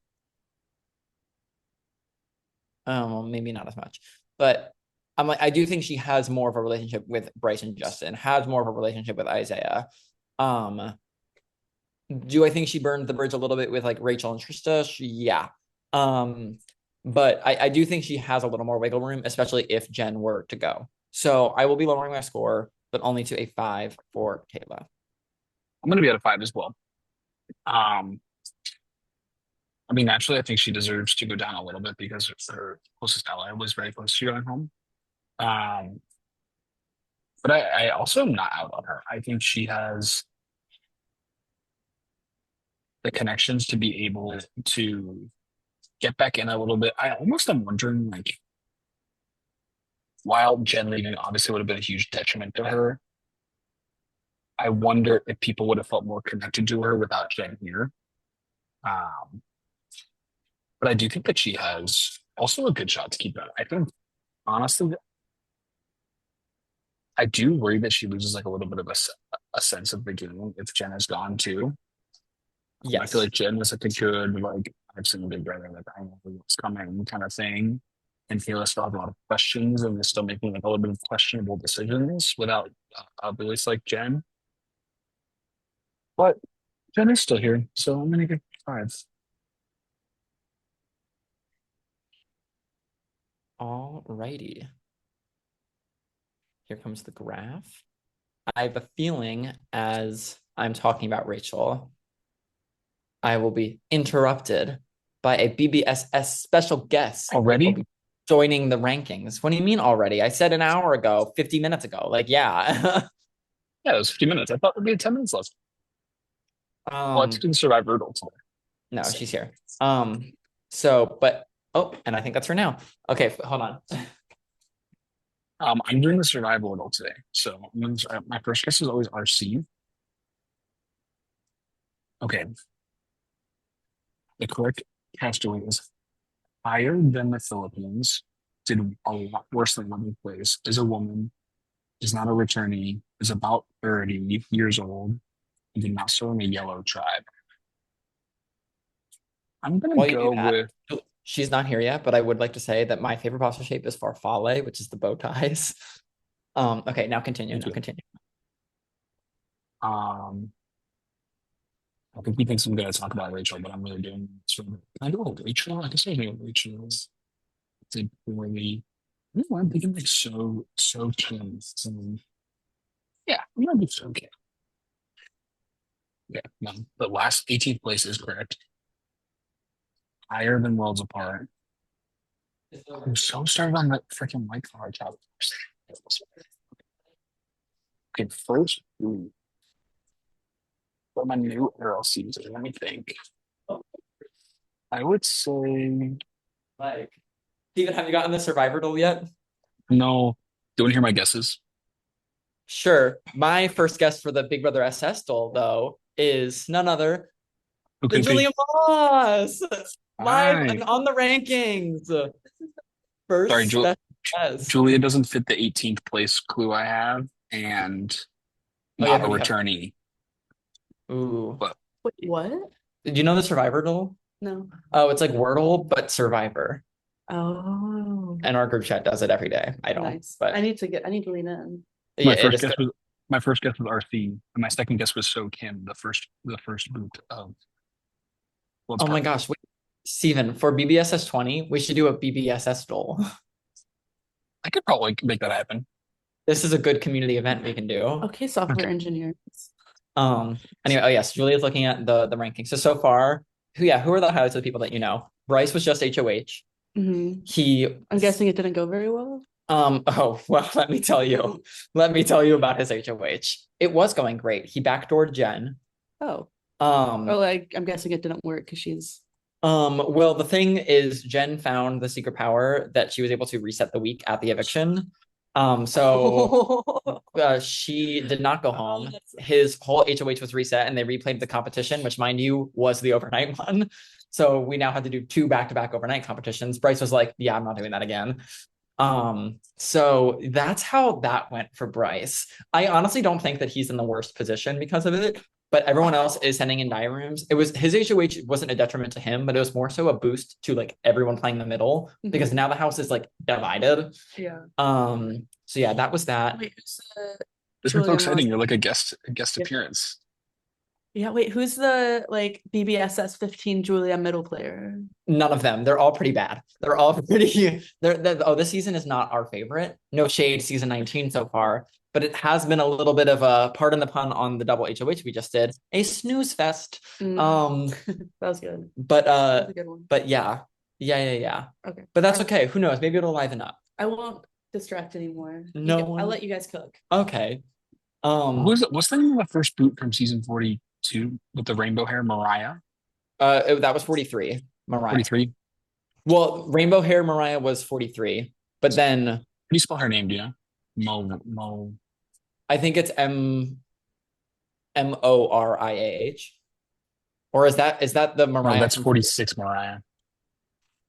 well, maybe not as much, but I'm like I do think she has more of a relationship with Bryce and Justin, has more of a relationship with Isaiah. Um, do I think she burned the bridge a little bit with like Rachel and Trista? Yeah. Um, but I do think she has a little more wiggle room, especially if Jen were to go. So I will be lowering my score, but only to a 5 for Kayla. I'm gonna be at a 5 as well. Um, I mean, naturally, I think she deserves to go down a little bit because her closest ally was very close to going home. Um, but I also am not out on her. I think she has the connections to be able to get back in a little bit. I almost am wondering, like, while Jen leaving obviously would have been a huge detriment to her, I wonder if people would have felt more connected to her without Jen here. Um, but I do think that she has also a good shot to keep that. I think, honestly, I do worry that she loses like a little bit of a sense of the game if Jen is gone too. I feel Yes. like Jen is like a good, like, I've seen Big Brother, like, I know what's coming kind of thing. And Taylor still has a lot of questions and is still making like a little bit of questionable decisions without a voice like Jen. But Jen is still here, so I'm gonna give 5. All righty. Here comes the graph. I have a feeling as I'm talking about Rachel, I will be interrupted by a BBSS special guest that will Already? be joining the rankings. What do you mean already? I said an hour ago, 50 minutes ago. Like, yeah. Yeah, it was 50 minutes. I thought there'd be 10 minutes left. Well, let's um, do the Survivor riddle today. no, she's here. But oh, and I think that's her now. Okay, hold on. I'm doing the survival riddle today. So my first guess is always RC. Okay, the correct castaway is higher than the Philippines, did a lot worse than 11th place, is a woman, is not a returnee, is about 30 years old, and did not serve in a yellow tribe. I'm gonna While you do go that, with she's not here yet, but I would like to say that my favorite pasta shape is farfalle, which is the bow ties. Okay, now continue. thank Now you. continue. Um, I think he thinks I'm gonna talk about Rachel, but I'm really doing sort of. Can I go with Rachel? I guess I'll go with Rachel. Did poorly. You know, I'm thinking like so Kim. So yeah, I'm gonna do so Kim. Yeah, no, the last 18th place is correct. Higher than Worlds Apart. I'm so started on that freaking white collar job. Okay, first, for my new LLCs, let me think. I would say Like, Steven, have you gotten the Survivor duel yet? no. Do you want to hear my guesses? Sure. My first guess for the Big Brother SS duel, though, is none other Who could than it be? Julia Moss, All live right. and on the rankings. Sorry, First special guest. Julia doesn't fit the 18th place clue I have, and Oh yeah, not a who do you have? returnee. Ooh. But Wait, what? Did you know the Survivor duel? No. Oh, it's like Wordle, but Survivor. Oh, And our group chat does it every day. I don't, nice. but I need to lean in. yeah, my it first is guess good. was my first guess was RC, and my second guess was So Kim, the first boot of. Well, it's Oh my perfect. gosh, wait, Steven, for BBSS 20, we should do a BBSS doll. I could probably make that happen. This is a good community event we can do. Okay, software Okay. engineers. Anyway, oh yes, Julia's looking at the rankings. So far, who are the highlights of the people that you know? Bryce was just HOH. Hmm. He I'm guessing it didn't go very well. oh well, let me tell you. Let me tell you about his HOH. It was going great. He backdoored Jen. Oh, Um, oh, I'm guessing it didn't work because she's. well, the thing is, Jen found the secret power that she was able to reset the week at the eviction. So she did not go home. His whole HOH was reset, and they replayed the competition, which, mind you, was the overnight one. So we now had to do two back-to-back overnight competitions. Bryce was like, "Yeah, I'm not doing that again." So that's how that went for Bryce. I honestly don't think that he's in the worst position because of it, but everyone else is sending in diagrams. It was his HOH wasn't a detriment to him, but it was more so a boost to like everyone playing the middle because now the house is like divided. Yeah. So yeah, that was that. Wait, who's This is so Julia exciting. Moss? You're like a guest Yeah. appearance. Yeah, wait, who's the like BBSS 15 Julia middle player? None of them. They're all pretty bad. They're all pretty. Oh, this season is not our favorite. No shade, season 19 so far, but it has been a little bit of a, pardon the pun on the double HOH we just did, a snooze fest. That was good. But That was a good one. but yeah. Okay. But that's okay. Who knows? Maybe it'll liven up. I won't distract anymore. No I'll let you guys cook. Okay. What's the name of the first boot from season 42 with the rainbow hair, Mariah? That was 43, Mariah. 43. Well, rainbow hair Mariah was 43, but then How do you spell her name, do you know? Mo. I think it's Moriah. Or is that the No, Mariah that's from 46 Mariah.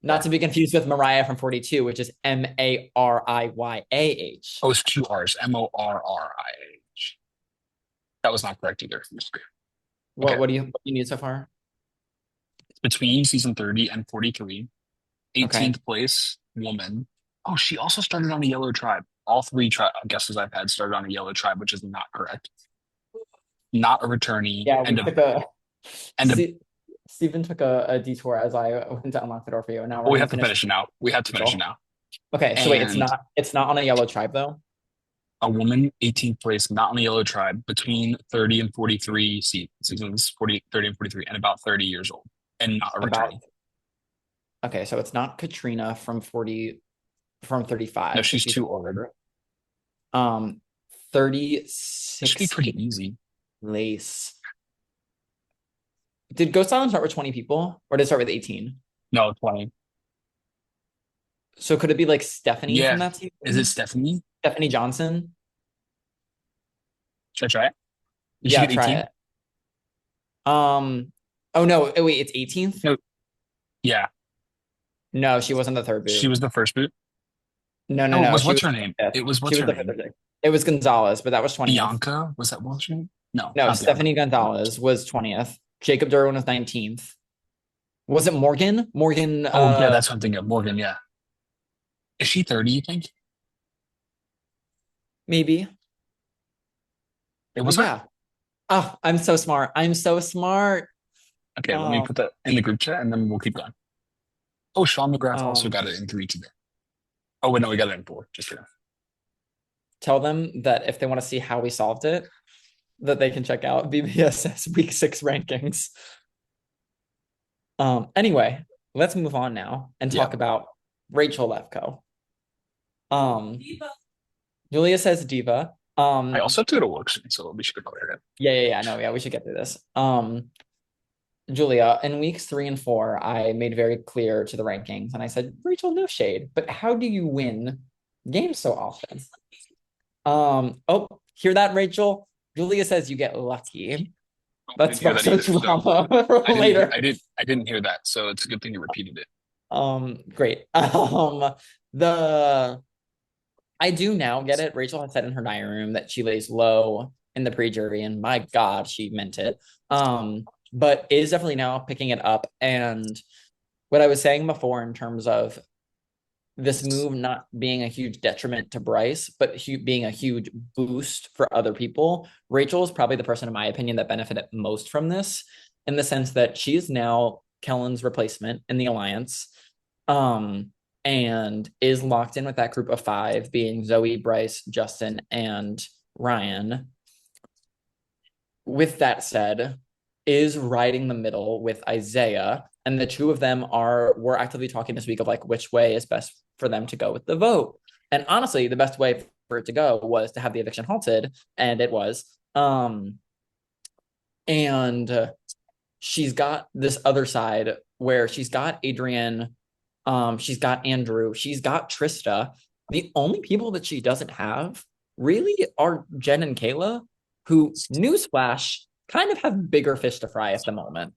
not to be confused with Mariah from 42, which is Mariah. Oh, it's two R's. Morrih. That was not correct either. What Okay. what do you need so far? Between season 30 and 43, Okay. 18th place woman. Oh, she also started on a yellow tribe. All three guesses I've had started on a yellow tribe, which is not correct. Not a returnee. Yeah, we And took a and a, Stephen took a detour as I went to unlock the door for you. And now we we're have gonna to finish it now. We have to finish it now. Okay, so wait, And it's not on a yellow tribe though. a woman, 18th place, not on the yellow tribe, between 30 and 43 seasons, 40, 30 and 43, and about 30 years old, and not a About returnee. okay, so it's not Katrina from 35. No, So she's too old. um It should be 36 pretty easy. lace. Did Ghost Island start with 20 people or did it start with 18? No, 20. So could it be like Stephanie from Yeah. that season? Is it Stephanie? Stephanie Johnson? Should I try it? Did Yeah, she get try 18? it. Oh no, wait, it's 18th? No. Yeah, No, she wasn't the third boot. she was the first boot. No, Oh, it was she what's was her name? fifth. It was She what's was her the fifth name? or sixth. It was Gonzalez, but that was 20th. Bianca? Was that what's her name? No, No, not Bianca. Stephanie Gonzalez was 20th. Jacob Derwin was 19th. Was it Morgan? Morgan, Oh, yeah, that's something of Morgan. Yeah. Is she 30, you think? maybe. It was her? Yeah. Oh, I'm so smart. I'm so smart. Okay, let me put that in the group chat and then we'll keep going. Oh, Sean McGrath also got it in 3 today. Oh, wait, no, we got it in 4. Just kidding. Tell them that if they want to see how we solved it, that they can check out BBSS week 6 rankings. Anyway, let's move on now and talk about Rachel Lefko. Diva. Julia says diva. I also have to go to work soon, so we should go clear it. Yeah. No, yeah, we should get through this. Julia, in weeks 3 and 4, I made very clear to the rankings, and I said, Rachel, no shade, but how do you win games so often? Oh, hear that, Rachel? Julia says you get lucky. That's drama later. I didn't hear that, so it's a good thing you repeated it. Great. I do now get it. Rachel had said in her diary room that she lays low in the pre-jury, and my God, she meant it. But it is definitely now picking it up. And what I was saying before in terms of this move not being a huge detriment to Bryce, but being a huge boost for other people, Rachel is probably the person, in my opinion, that benefited most from this, in the sense that she's now Kellen's replacement in the alliance, and is locked in with that group of five, being Zoe, Bryce, Justin, and Ryan. With that said, is riding the middle with Isaiah, and the two of them we're actively talking this week of like which way is best for them to go with the vote. And honestly, the best way for it to go was to have the eviction halted, and it was. And she's got this other side where she's got Adrian, she's got Andrew, she's got Trista. The only people that she doesn't have really are Jen and Kayla, who, newsflash, kind of have bigger fish to fry at the moment.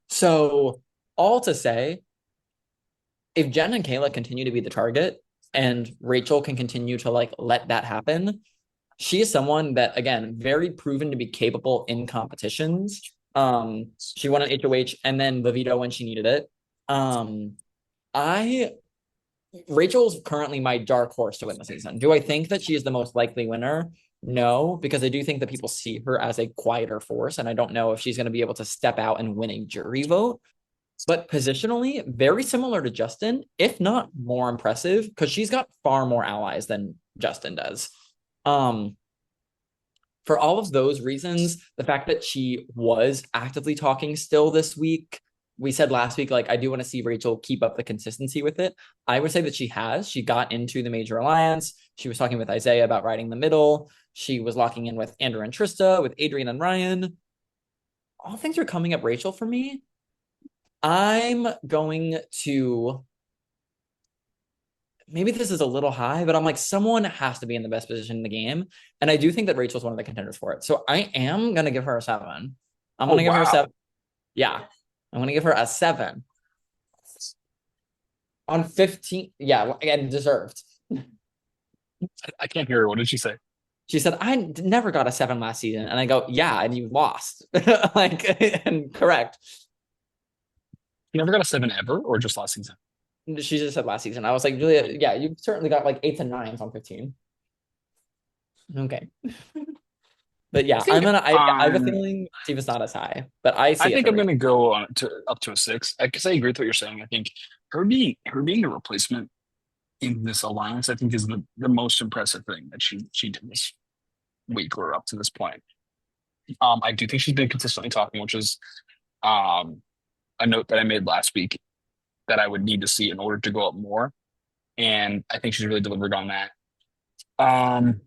So all to say, if Jen and Kayla continue to be the target and Rachel can continue to like let that happen, she is someone that, again, very proven to be capable in competitions. She won an HOH and then the veto when she needed it. I Rachel's currently my dark horse to win the season. Do I think that she is the most likely winner? No, because I do think that people see her as a quieter force, and I don't know if she's going to be able to step out and win a jury vote. But positionally, very similar to Justin, if not more impressive, because she's got far more allies than Justin does. For all of those reasons, the fact that she was actively talking still this week, we said last week, like, I do want to see Rachel keep up the consistency with it. I would say that she has. She got into the major alliance. She was talking with Isaiah about riding the middle. She was locking in with Andrew and Trista, with Adrian and Ryan. All things are coming up Rachel for me. I'm going to, maybe this is a little high, but I'm like, someone has to be in the best position in the game. And I do think that Rachel's one of the contenders for it. So I am going to give her a 7. I'm Oh, going to give her a wow. 7. Yeah. I'm going to give her a 7 on 15. Yeah. And deserved. I can't hear her. What did she say? She said, I never got a 7 last season. And I go, yeah. And you lost. Like, and correct. You never got a 7 ever, or just last season? She just said last season. I was like, Julia, yeah, you certainly got like 8s and 9s on 15. Okay. But I yeah, think I have a feeling Steve is not as high, but I I see it think for I'm Rachel. gonna go on to up to a 6. Because I agree with what you're saying. I think her being a replacement in this alliance, I think is the most impressive thing that she did this week or up to this point. I do think she's been consistently talking, which is um a note that I made last week that I would need to see in order to go up more. And I think she's really delivered on that. Um,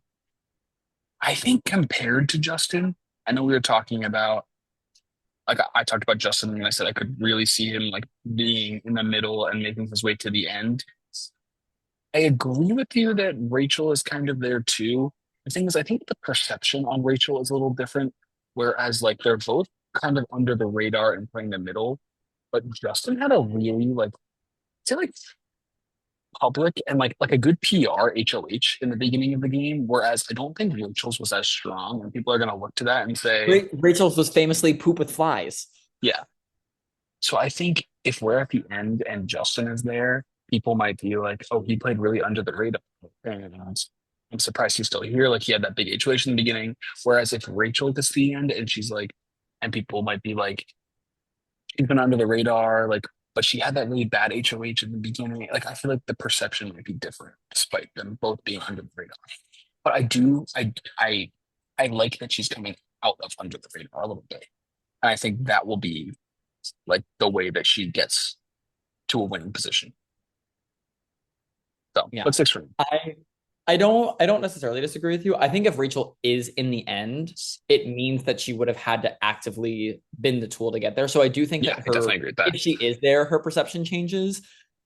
I think compared to Justin, I know we were talking about like I talked about Justin and I said I could really see him like being in the middle and making his way to the end. I agree with you that Rachel is kind of there too. The thing is, I think the perception on Rachel is a little different, whereas like they're both kind of under the radar and playing the middle. But Justin had a really like, say like public and like a good PR HOH in the beginning of the game, whereas I don't think Rachel's was as strong, and people are gonna look to that and say, Rachel's was famously poop with flies. yeah. So I think if we're at the end and Justin is there, people might be like, oh, he played really under the radar. And I'm surprised he's still here. Like he had that big HOH in the beginning. Whereas if Rachel gets to the end and she's like, and people might be like, she's been under the radar, like, but she had that really bad HOH in the beginning. Like I feel like the perception might be different despite them both being under the radar. But I like that she's coming out of under the radar a little bit. And I think that will be like the way that she gets to a winning position. So, Yeah. but 6 for me. I don't necessarily disagree with you. I think if Rachel is in the end, it means that she would have had to actively been the tool to get there. So I do think Yeah, that I definitely agree with that. if she is there, her perception changes.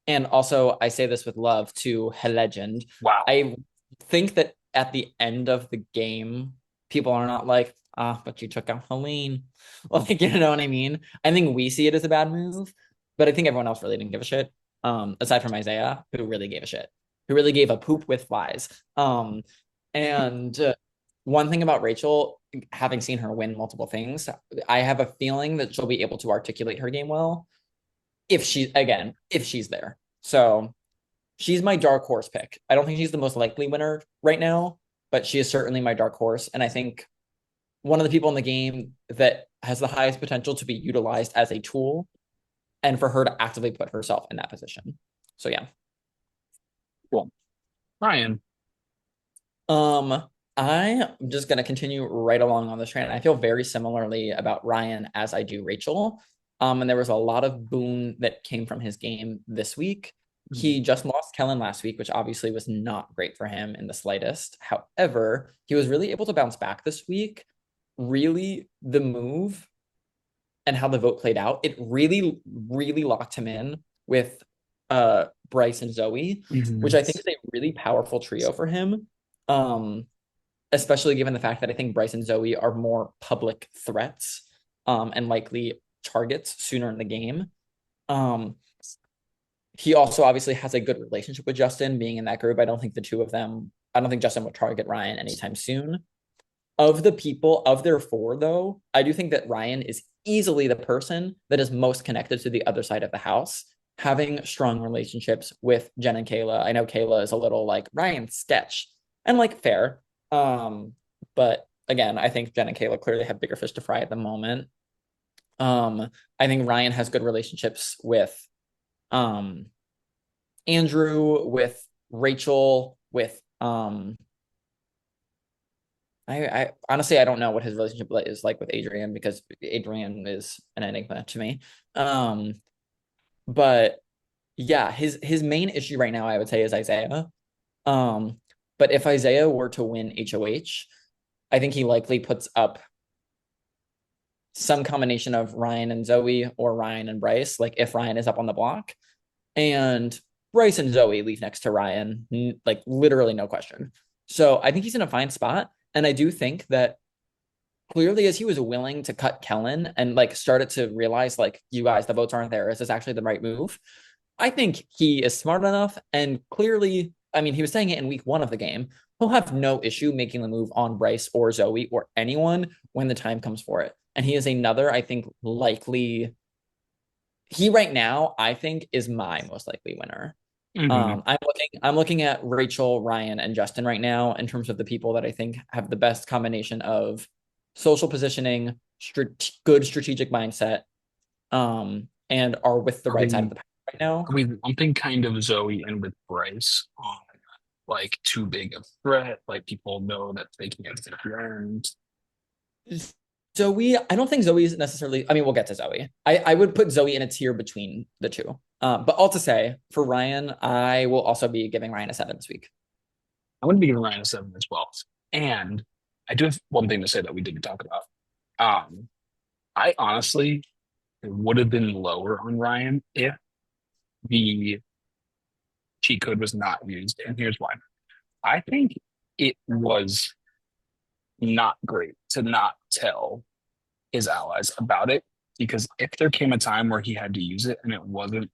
And also, I say this with love to her legend. Wow. I think that at the end of the game, people are not like, but you took out Helene. Like, you know what I mean? I think we see it as a bad move, but I think everyone else really didn't give a shit. Aside from Isaiah, who really gave a shit, who really gave a poop with flies. And one thing about Rachel, having seen her win multiple things, I have a feeling that she'll be able to articulate her game well if she's there. So she's my dark horse pick. I don't think she's the most likely winner right now, but she is certainly my dark horse. And I think one of the people in the game that has the highest potential to be utilized as a tool and for her to actively put herself in that position. So yeah. Cool. Ryan. Um, I'm just gonna continue right along on this train. I feel very similarly about Ryan as I do Rachel. And there was a lot of boon that came from his game this week. He just lost Kellen last week, which obviously was not great for him in the slightest. However, he was really able to bounce back this week. Really, the move and how the vote played out, it really, really locked him in with Bryce and Zoe, which I think is a really powerful trio for him. Um, Especially given the fact that I think Bryce and Zoe are more public threats and likely targets sooner in the game. Um, he also obviously has a good relationship with Justin being in that group. I don't think the two of them, I don't think Justin would target Ryan anytime soon. Of the people, of their four, though, I do think that Ryan is easily the person that is most connected to the other side of the house, having strong relationships with Jen and Kayla. I know Kayla is a little like Ryan sketch and like fair. Um, but again, I think Jen and Kayla clearly have bigger fish to fry at the moment. I think Ryan has good relationships with um Andrew, with Rachel, with I honestly I don't know what his relationship is like with Adrian because Adrian is an enigma to me. Um, but yeah, his main issue right now I would say is Isaiah. Um, but if Isaiah were to win HOH, I think he likely puts up some combination of Ryan and Zoe or Ryan and Bryce, like if Ryan is up on the block. And Bryce and Zoe leave next to Ryan, like literally no question. So I think he's in a fine spot. And I do think that clearly as he was willing to cut Kellen and like started to realize like you guys, the votes aren't there. Is this actually the right move? I think he is smart enough and clearly, I mean, he was saying it in week one of the game. He'll have no issue making the move on Bryce or Zoe or anyone when the time comes for it. And he is another, I think, likely. He right now, I think, is my most likely winner. Mm-hmm. I'm looking at Rachel, Ryan, and Justin right now in terms of the people that I think have the best combination of social positioning, good strategic mindset, and are with the Are right side of we the pack right now. are we lumping kind of Zoe in with Bryce on like too big a threat? Like people know that they can't defend. Zoe, I don't think Zoe is necessarily. I mean, we'll get to Zoe. I would put Zoe in a tier between the two. But all to say, for Ryan, I will also be giving Ryan a 7 this week. I wouldn't be giving Ryan a 7 as well. And I do have one thing to say that we didn't talk about. Um, I honestly would have been lower on Ryan if the cheat code was not used. And here's why. I think it was not great to not tell his allies about it because if there came a time where he had to use it and it wasn't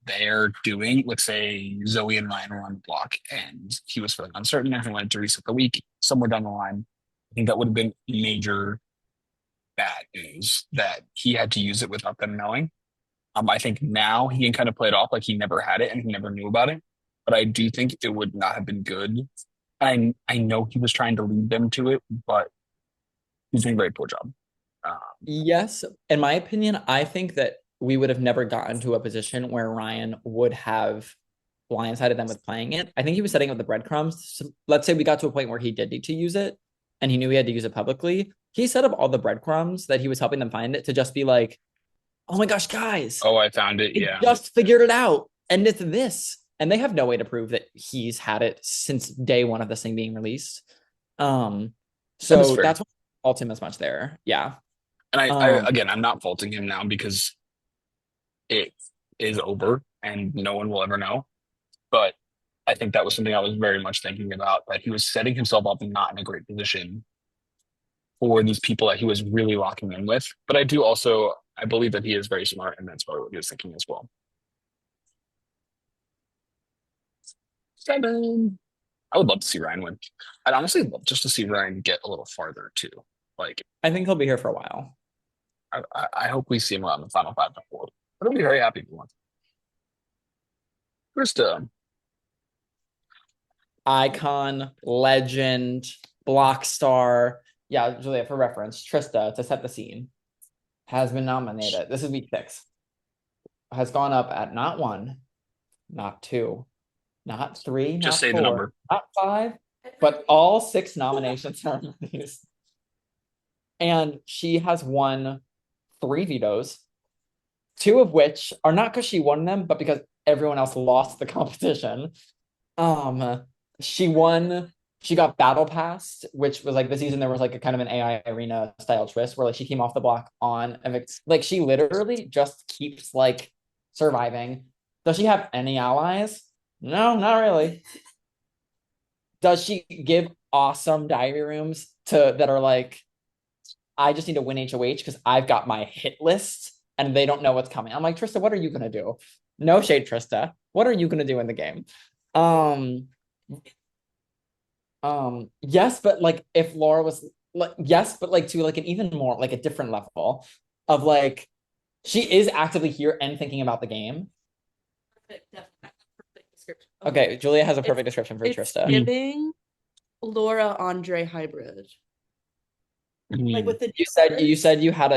their doing, let's say Zoe and Ryan were on the block and he was feeling uncertain and he wanted to reset the week somewhere down the line, I think that would have been major bad news that he had to use it without them knowing. I think now he can kind of play it off like he never had it and he never knew about it. But I do think it would not have been good. I know he was trying to lead them to it, but he's doing a very poor job. Um, Yes, in my opinion, I think that we would have never gotten to a position where Ryan would have blindsided them with playing it. I think he was setting up the breadcrumbs. So let's say we got to a point where he did need to use it and he knew he had to use it publicly. He set up all the breadcrumbs that he was helping them find it to just be like, oh my gosh, guys, oh, I found it. I Yeah, just figured it out. And it's this. And they have no way to prove that he's had it since day one of this thing being released. Um, that is so fair. that's what fault him as much there. Yeah. And I Um, again, I'm not faulting him now because it is over and no one will ever know. But I think that was something I was very much thinking about that he was setting himself up and not in a great position for these people that he was really locking in with. But I do also, I believe that he is very smart and that's probably what he was thinking as well. 7. I would love to see Ryan win. I'd honestly love just to see Ryan get a little farther too. Like, I think he'll be here for a while. I hope we see him around the final five before. But I'll be very happy if he wins. Krista, Icon, legend, block star. Yeah, Julia, for reference, Trista, to set the scene, has been nominated. This is week 6. has gone up at not one, not two, not three, Just not say the four, number. not five, but all six nomination ceremonies. And she has won three vetoes, two of which are not because she won them, but because everyone else lost the competition. Um, she won. She got battle passed, which was like the season there was like a kind of an AI arena style twist where like she came off the block on like she literally just keeps like surviving. Does she have any allies? No, not really. Does she give awesome diary rooms to that are like I just need to win HOH because I've got my hit list and they don't know what's coming. I'm like, Trista, what are you gonna do? No shade, Trista. What are you gonna do in the game? Um, yes, but like if Laura was like, yes, but like to like an even more like a different level of like she is actively here and thinking about the game. Perfect description. Okay, Julia has a perfect It's description for it's Trista. giving Laura Andre hybrid. Like with the You said you had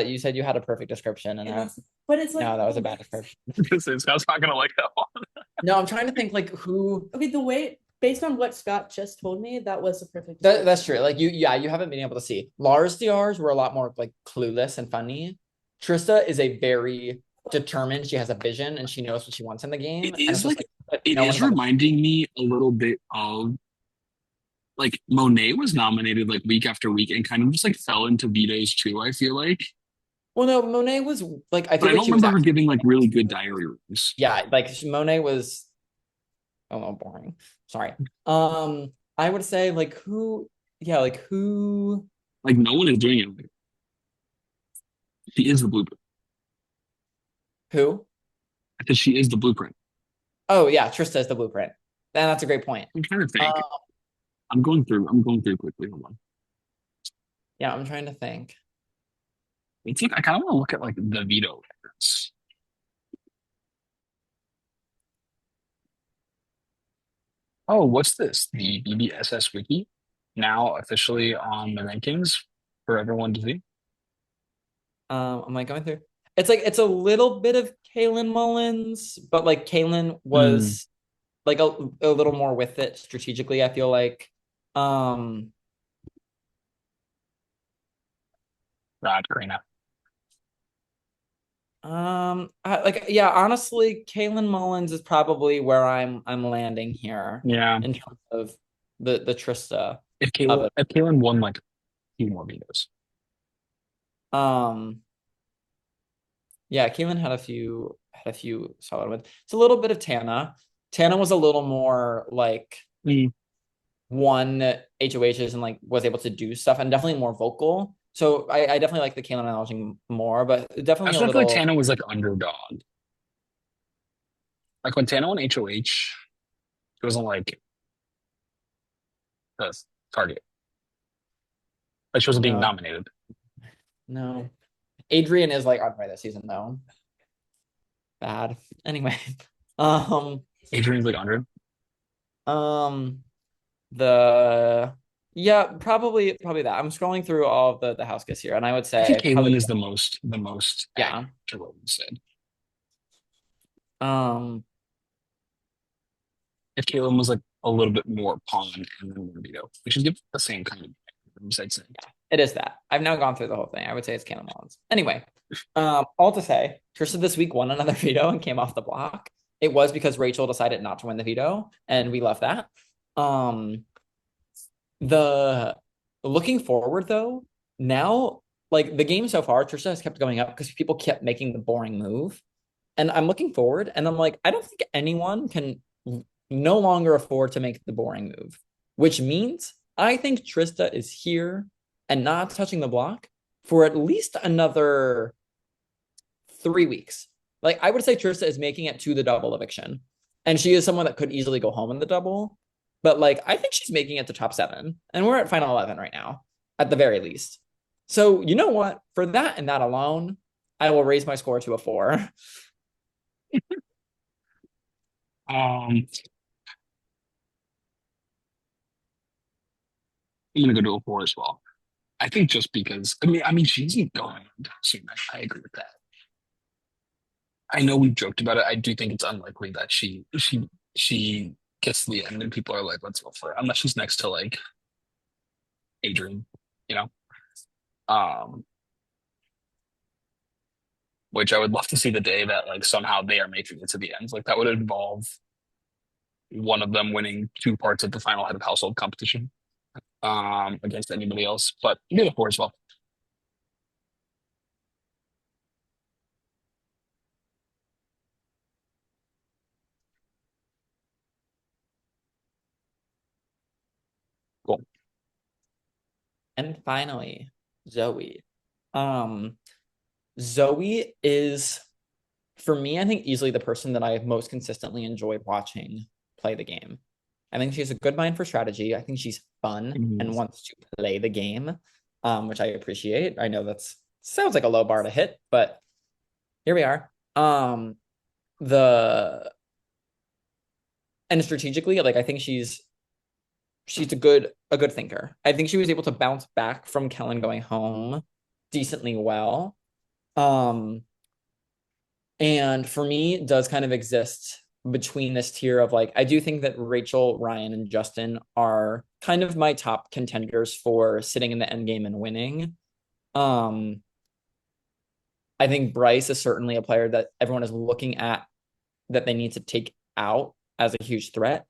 a perfect description and that but it's like no, that was a bad description. Scott's not gonna like that one. No, I'm trying to think like who okay, the way based on what Scott just told me, that was a perfect that's true. Like you haven't been able to see. Lars DRs were a lot more like clueless and funny. Trista is a very determined. She has a vision and she knows what she wants in the game. It And it's is just like like it no is one's on the reminding me a little bit of like Monet was nominated like week after week and kind of just like fell into vetoes too, I feel like. well, no, Monet was like I But feel I like don't she was remember her actually giving like really good diary rooms. yeah, like Monet was a little boring. Sorry. I would say like who yeah, like who Like no one is doing it. Like, she is the blueprint. who? Because she is the blueprint. Oh yeah, Trista is the blueprint. And that's a great point. I'm trying to think. Uh, I'm going through quickly. Hold on. yeah, I'm trying to think. It's like I kind of want to look at like the veto records. Oh, what's this? The BBSS wiki now officially on the rankings for everyone to see. Am I going through? It's like it's a little bit of Kaylin Mullins, but like Kaylin Mm, was like a little more with it strategically, I feel like. Um, Rod Karina. like yeah, honestly, Kaylin Mullins is probably where I'm landing here Yeah. in terms of the Trista of it. If Kaylin won like a few more vetoes. Um, yeah, Kaylin had a few solid ones. It's a little bit of Tana. Tana was a little more like Mm. won HOHs and like was able to do stuff and definitely more vocal. So I definitely like the Kaylin acknowledging more, but I definitely a still feel like little Tana was like underdog. Like when Tana won HOH, it wasn't like the target. Like she wasn't being no, nominated. no. Adrian is like on by this season though. Bad. Anyway. Um Adrian's like under. um the yeah, probably that. I'm scrolling through all of the house guests here, and I would I think say Kaylin probably is the most yeah. accurate to what we said. Um If Kaylin was like a little bit more pawn and then more veto, we should give the same kind of I'd say. it is that. I've now gone through the whole thing. I would say it's Callum Mullins. Anyway, all to say, Tristan this week won another veto and came off the block. It was because Rachel decided not to win the veto, and we left that. The looking forward though, now like the game so far, Trisha has kept going up because people kept making the boring move. And I'm looking forward, and I'm like, I don't think anyone can no longer afford to make the boring move, which means I think Trista is here and not touching the block for at least another 3 weeks. Like I would say Trista is making it to the double eviction. And she is someone that could easily go home in the double. But like I think she's making it to top 7. And we're at final 11 right now, at the very least. So you know what? For that and that alone, I will raise my score to a 4. Um, I'm gonna go to a 4 as well. I think just because I mean she's going soon. I agree with that. I know we've joked about it. I do think it's unlikely that she gets to the end and people are like, let's go for it, unless she's next to like Adrian, you know. Um, which I would love to see the day that like somehow they are making it to the end. Like that would involve one of them winning two parts of the final head of household competition against anybody else. But the other four as well. Cool. And finally, Zoe. Um, Zoe is, for me, I think easily the person that I have most consistently enjoyed watching play the game. I think she has a good mind for strategy. I think she's fun Mhm. and wants to play the game, which I appreciate. I know that's sounds like a low bar to hit, but here we are. The and strategically, like I think she's a good thinker. I think she was able to bounce back from Kellen going home decently well. Um, and for me, it does kind of exist between this tier of like, I do think that Rachel, Ryan, and Justin are kind of my top contenders for sitting in the end game and winning. Um, I think Bryce is certainly a player that everyone is looking at that they need to take out as a huge threat.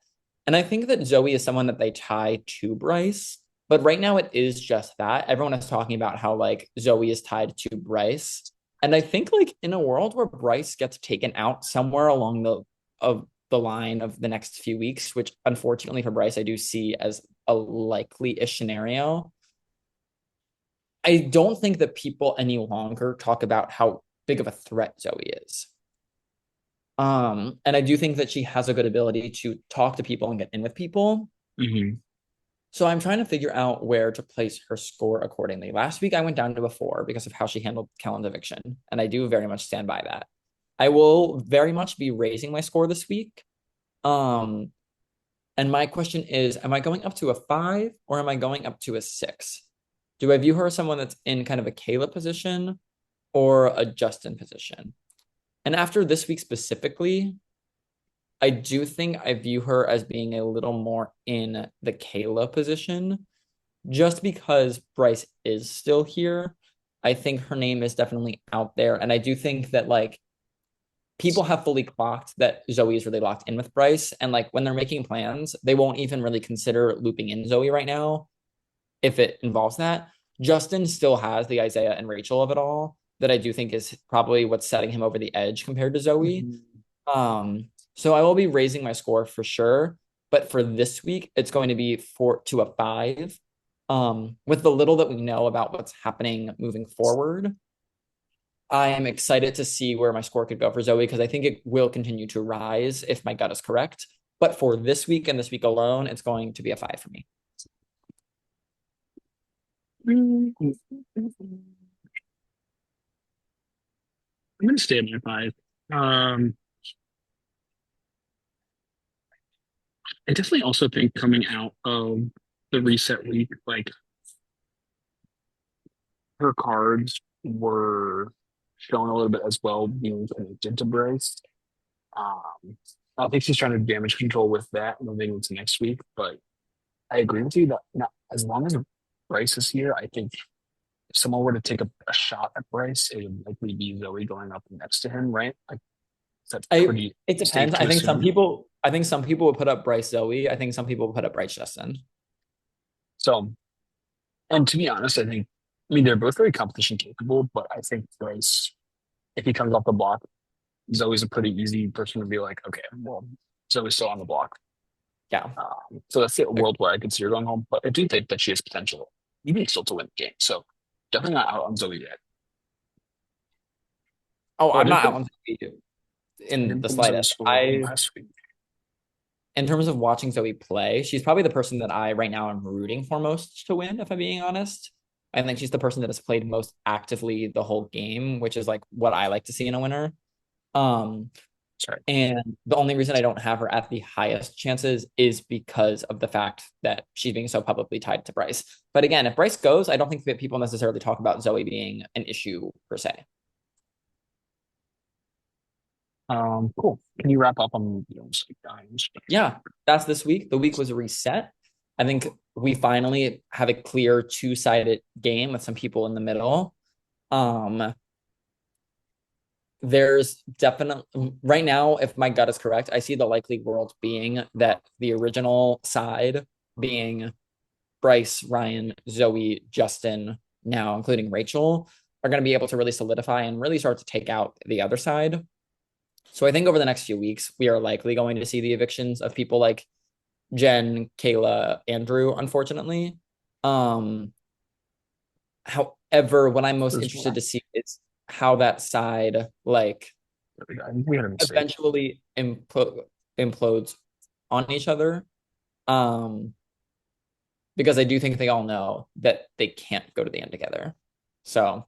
And I think that Zoe is someone that they tie to Bryce. But right now it is just that. Everyone is talking about how like Zoe is tied to Bryce. And I think like in a world where Bryce gets taken out somewhere along the line of the next few weeks, which unfortunately for Bryce I do see as a likely-ish scenario, I don't think that people any longer talk about how big of a threat Zoe is. And I do think that she has a good ability to talk to people and get in with people. Mhm. So I'm trying to figure out where to place her score accordingly. Last week I went down to a 4 because of how she handled Kellen's eviction, and I do very much stand by that. I will very much be raising my score this week. Um, and my question is, am I going up to a 5 or am I going up to a 6? Do I view her as someone that's in kind of a Kayla position or a Justin position? And after this week specifically, I do think I view her as being a little more in the Kayla position, just because Bryce is still here. I think her name is definitely out there. And I do think that like people have fully clocked that Zoe is really locked in with Bryce. And like when they're making plans, they won't even really consider looping in Zoe right now if it involves that. Justin still has the Isaiah and Rachel of it all that I do think is probably what's setting him over the edge compared to Zoe. Mhm. So I will be raising my score for sure, but for this week, it's going to be 4 to a 5. With the little that we know about what's happening moving forward, I am excited to see where my score could go for Zoe because I think it will continue to rise if my gut is correct. But for this week and this week alone, it's going to be a 5 for me. I'm gonna stay at my five. Um, I definitely also think coming out of the reset week, like her cards were shown a little bit as well being connected to Bryce. Um, I think she's trying to damage control with that moving into next week, but I agree with you that not, as long as Bryce is here, I think if someone were to take a shot at Bryce, it would likely be Zoe going up next to him, right? Like that's I pretty It safe depends. to assume. I think some people would put up Bryce Zoe. I think some people would put up Bryce Justin. So, and to be honest, I mean, they're both very competition capable, but I think Bryce, if he comes off the block, Zoe's a pretty easy person to be like, okay, well, Zoe's still on the block. Yeah. So that's the world where I could see her going home, but I do think that she has potential, even still to win the game. So definitely not out on Zoe yet. Oh, But I'm not out on Zoe in in the terms of the slightest. score from last week, In terms of watching Zoe play, she's probably the person that I right now am rooting for most to win, if I'm being honest. I think she's the person that has played most actively the whole game, which is like what I like to see in a winner. Um, sorry. and the only reason I don't have her at the highest chances is because of the fact that she's being so publicly tied to Bryce. But again, if Bryce goes, I don't think that people necessarily talk about Zoe being an issue per se. Cool. Can you wrap up on the like times? Yeah, that's this week. The week was a reset. I think we finally have a clear two-sided game with some people in the middle. Um, there's definitely right now, if my gut is correct, I see the likely world being that the original side being Bryce, Ryan, Zoe, Justin, now including Rachel, are going to be able to really solidify and really start to take out the other side. So I think over the next few weeks, we are likely going to see the evictions of people like Jen, Kayla, Andrew, unfortunately. Um, However, what I'm most There's interested more. to see is how that side like We had a mistake. eventually implodes on each other. Um, because I do think they all know that they can't go to the end together. So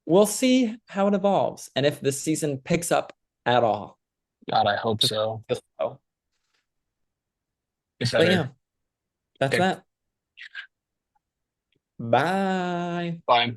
we'll see how it evolves and if the season picks up at all. God, I hope so. Get But better. yeah, that's Okay, that. Bye. bye.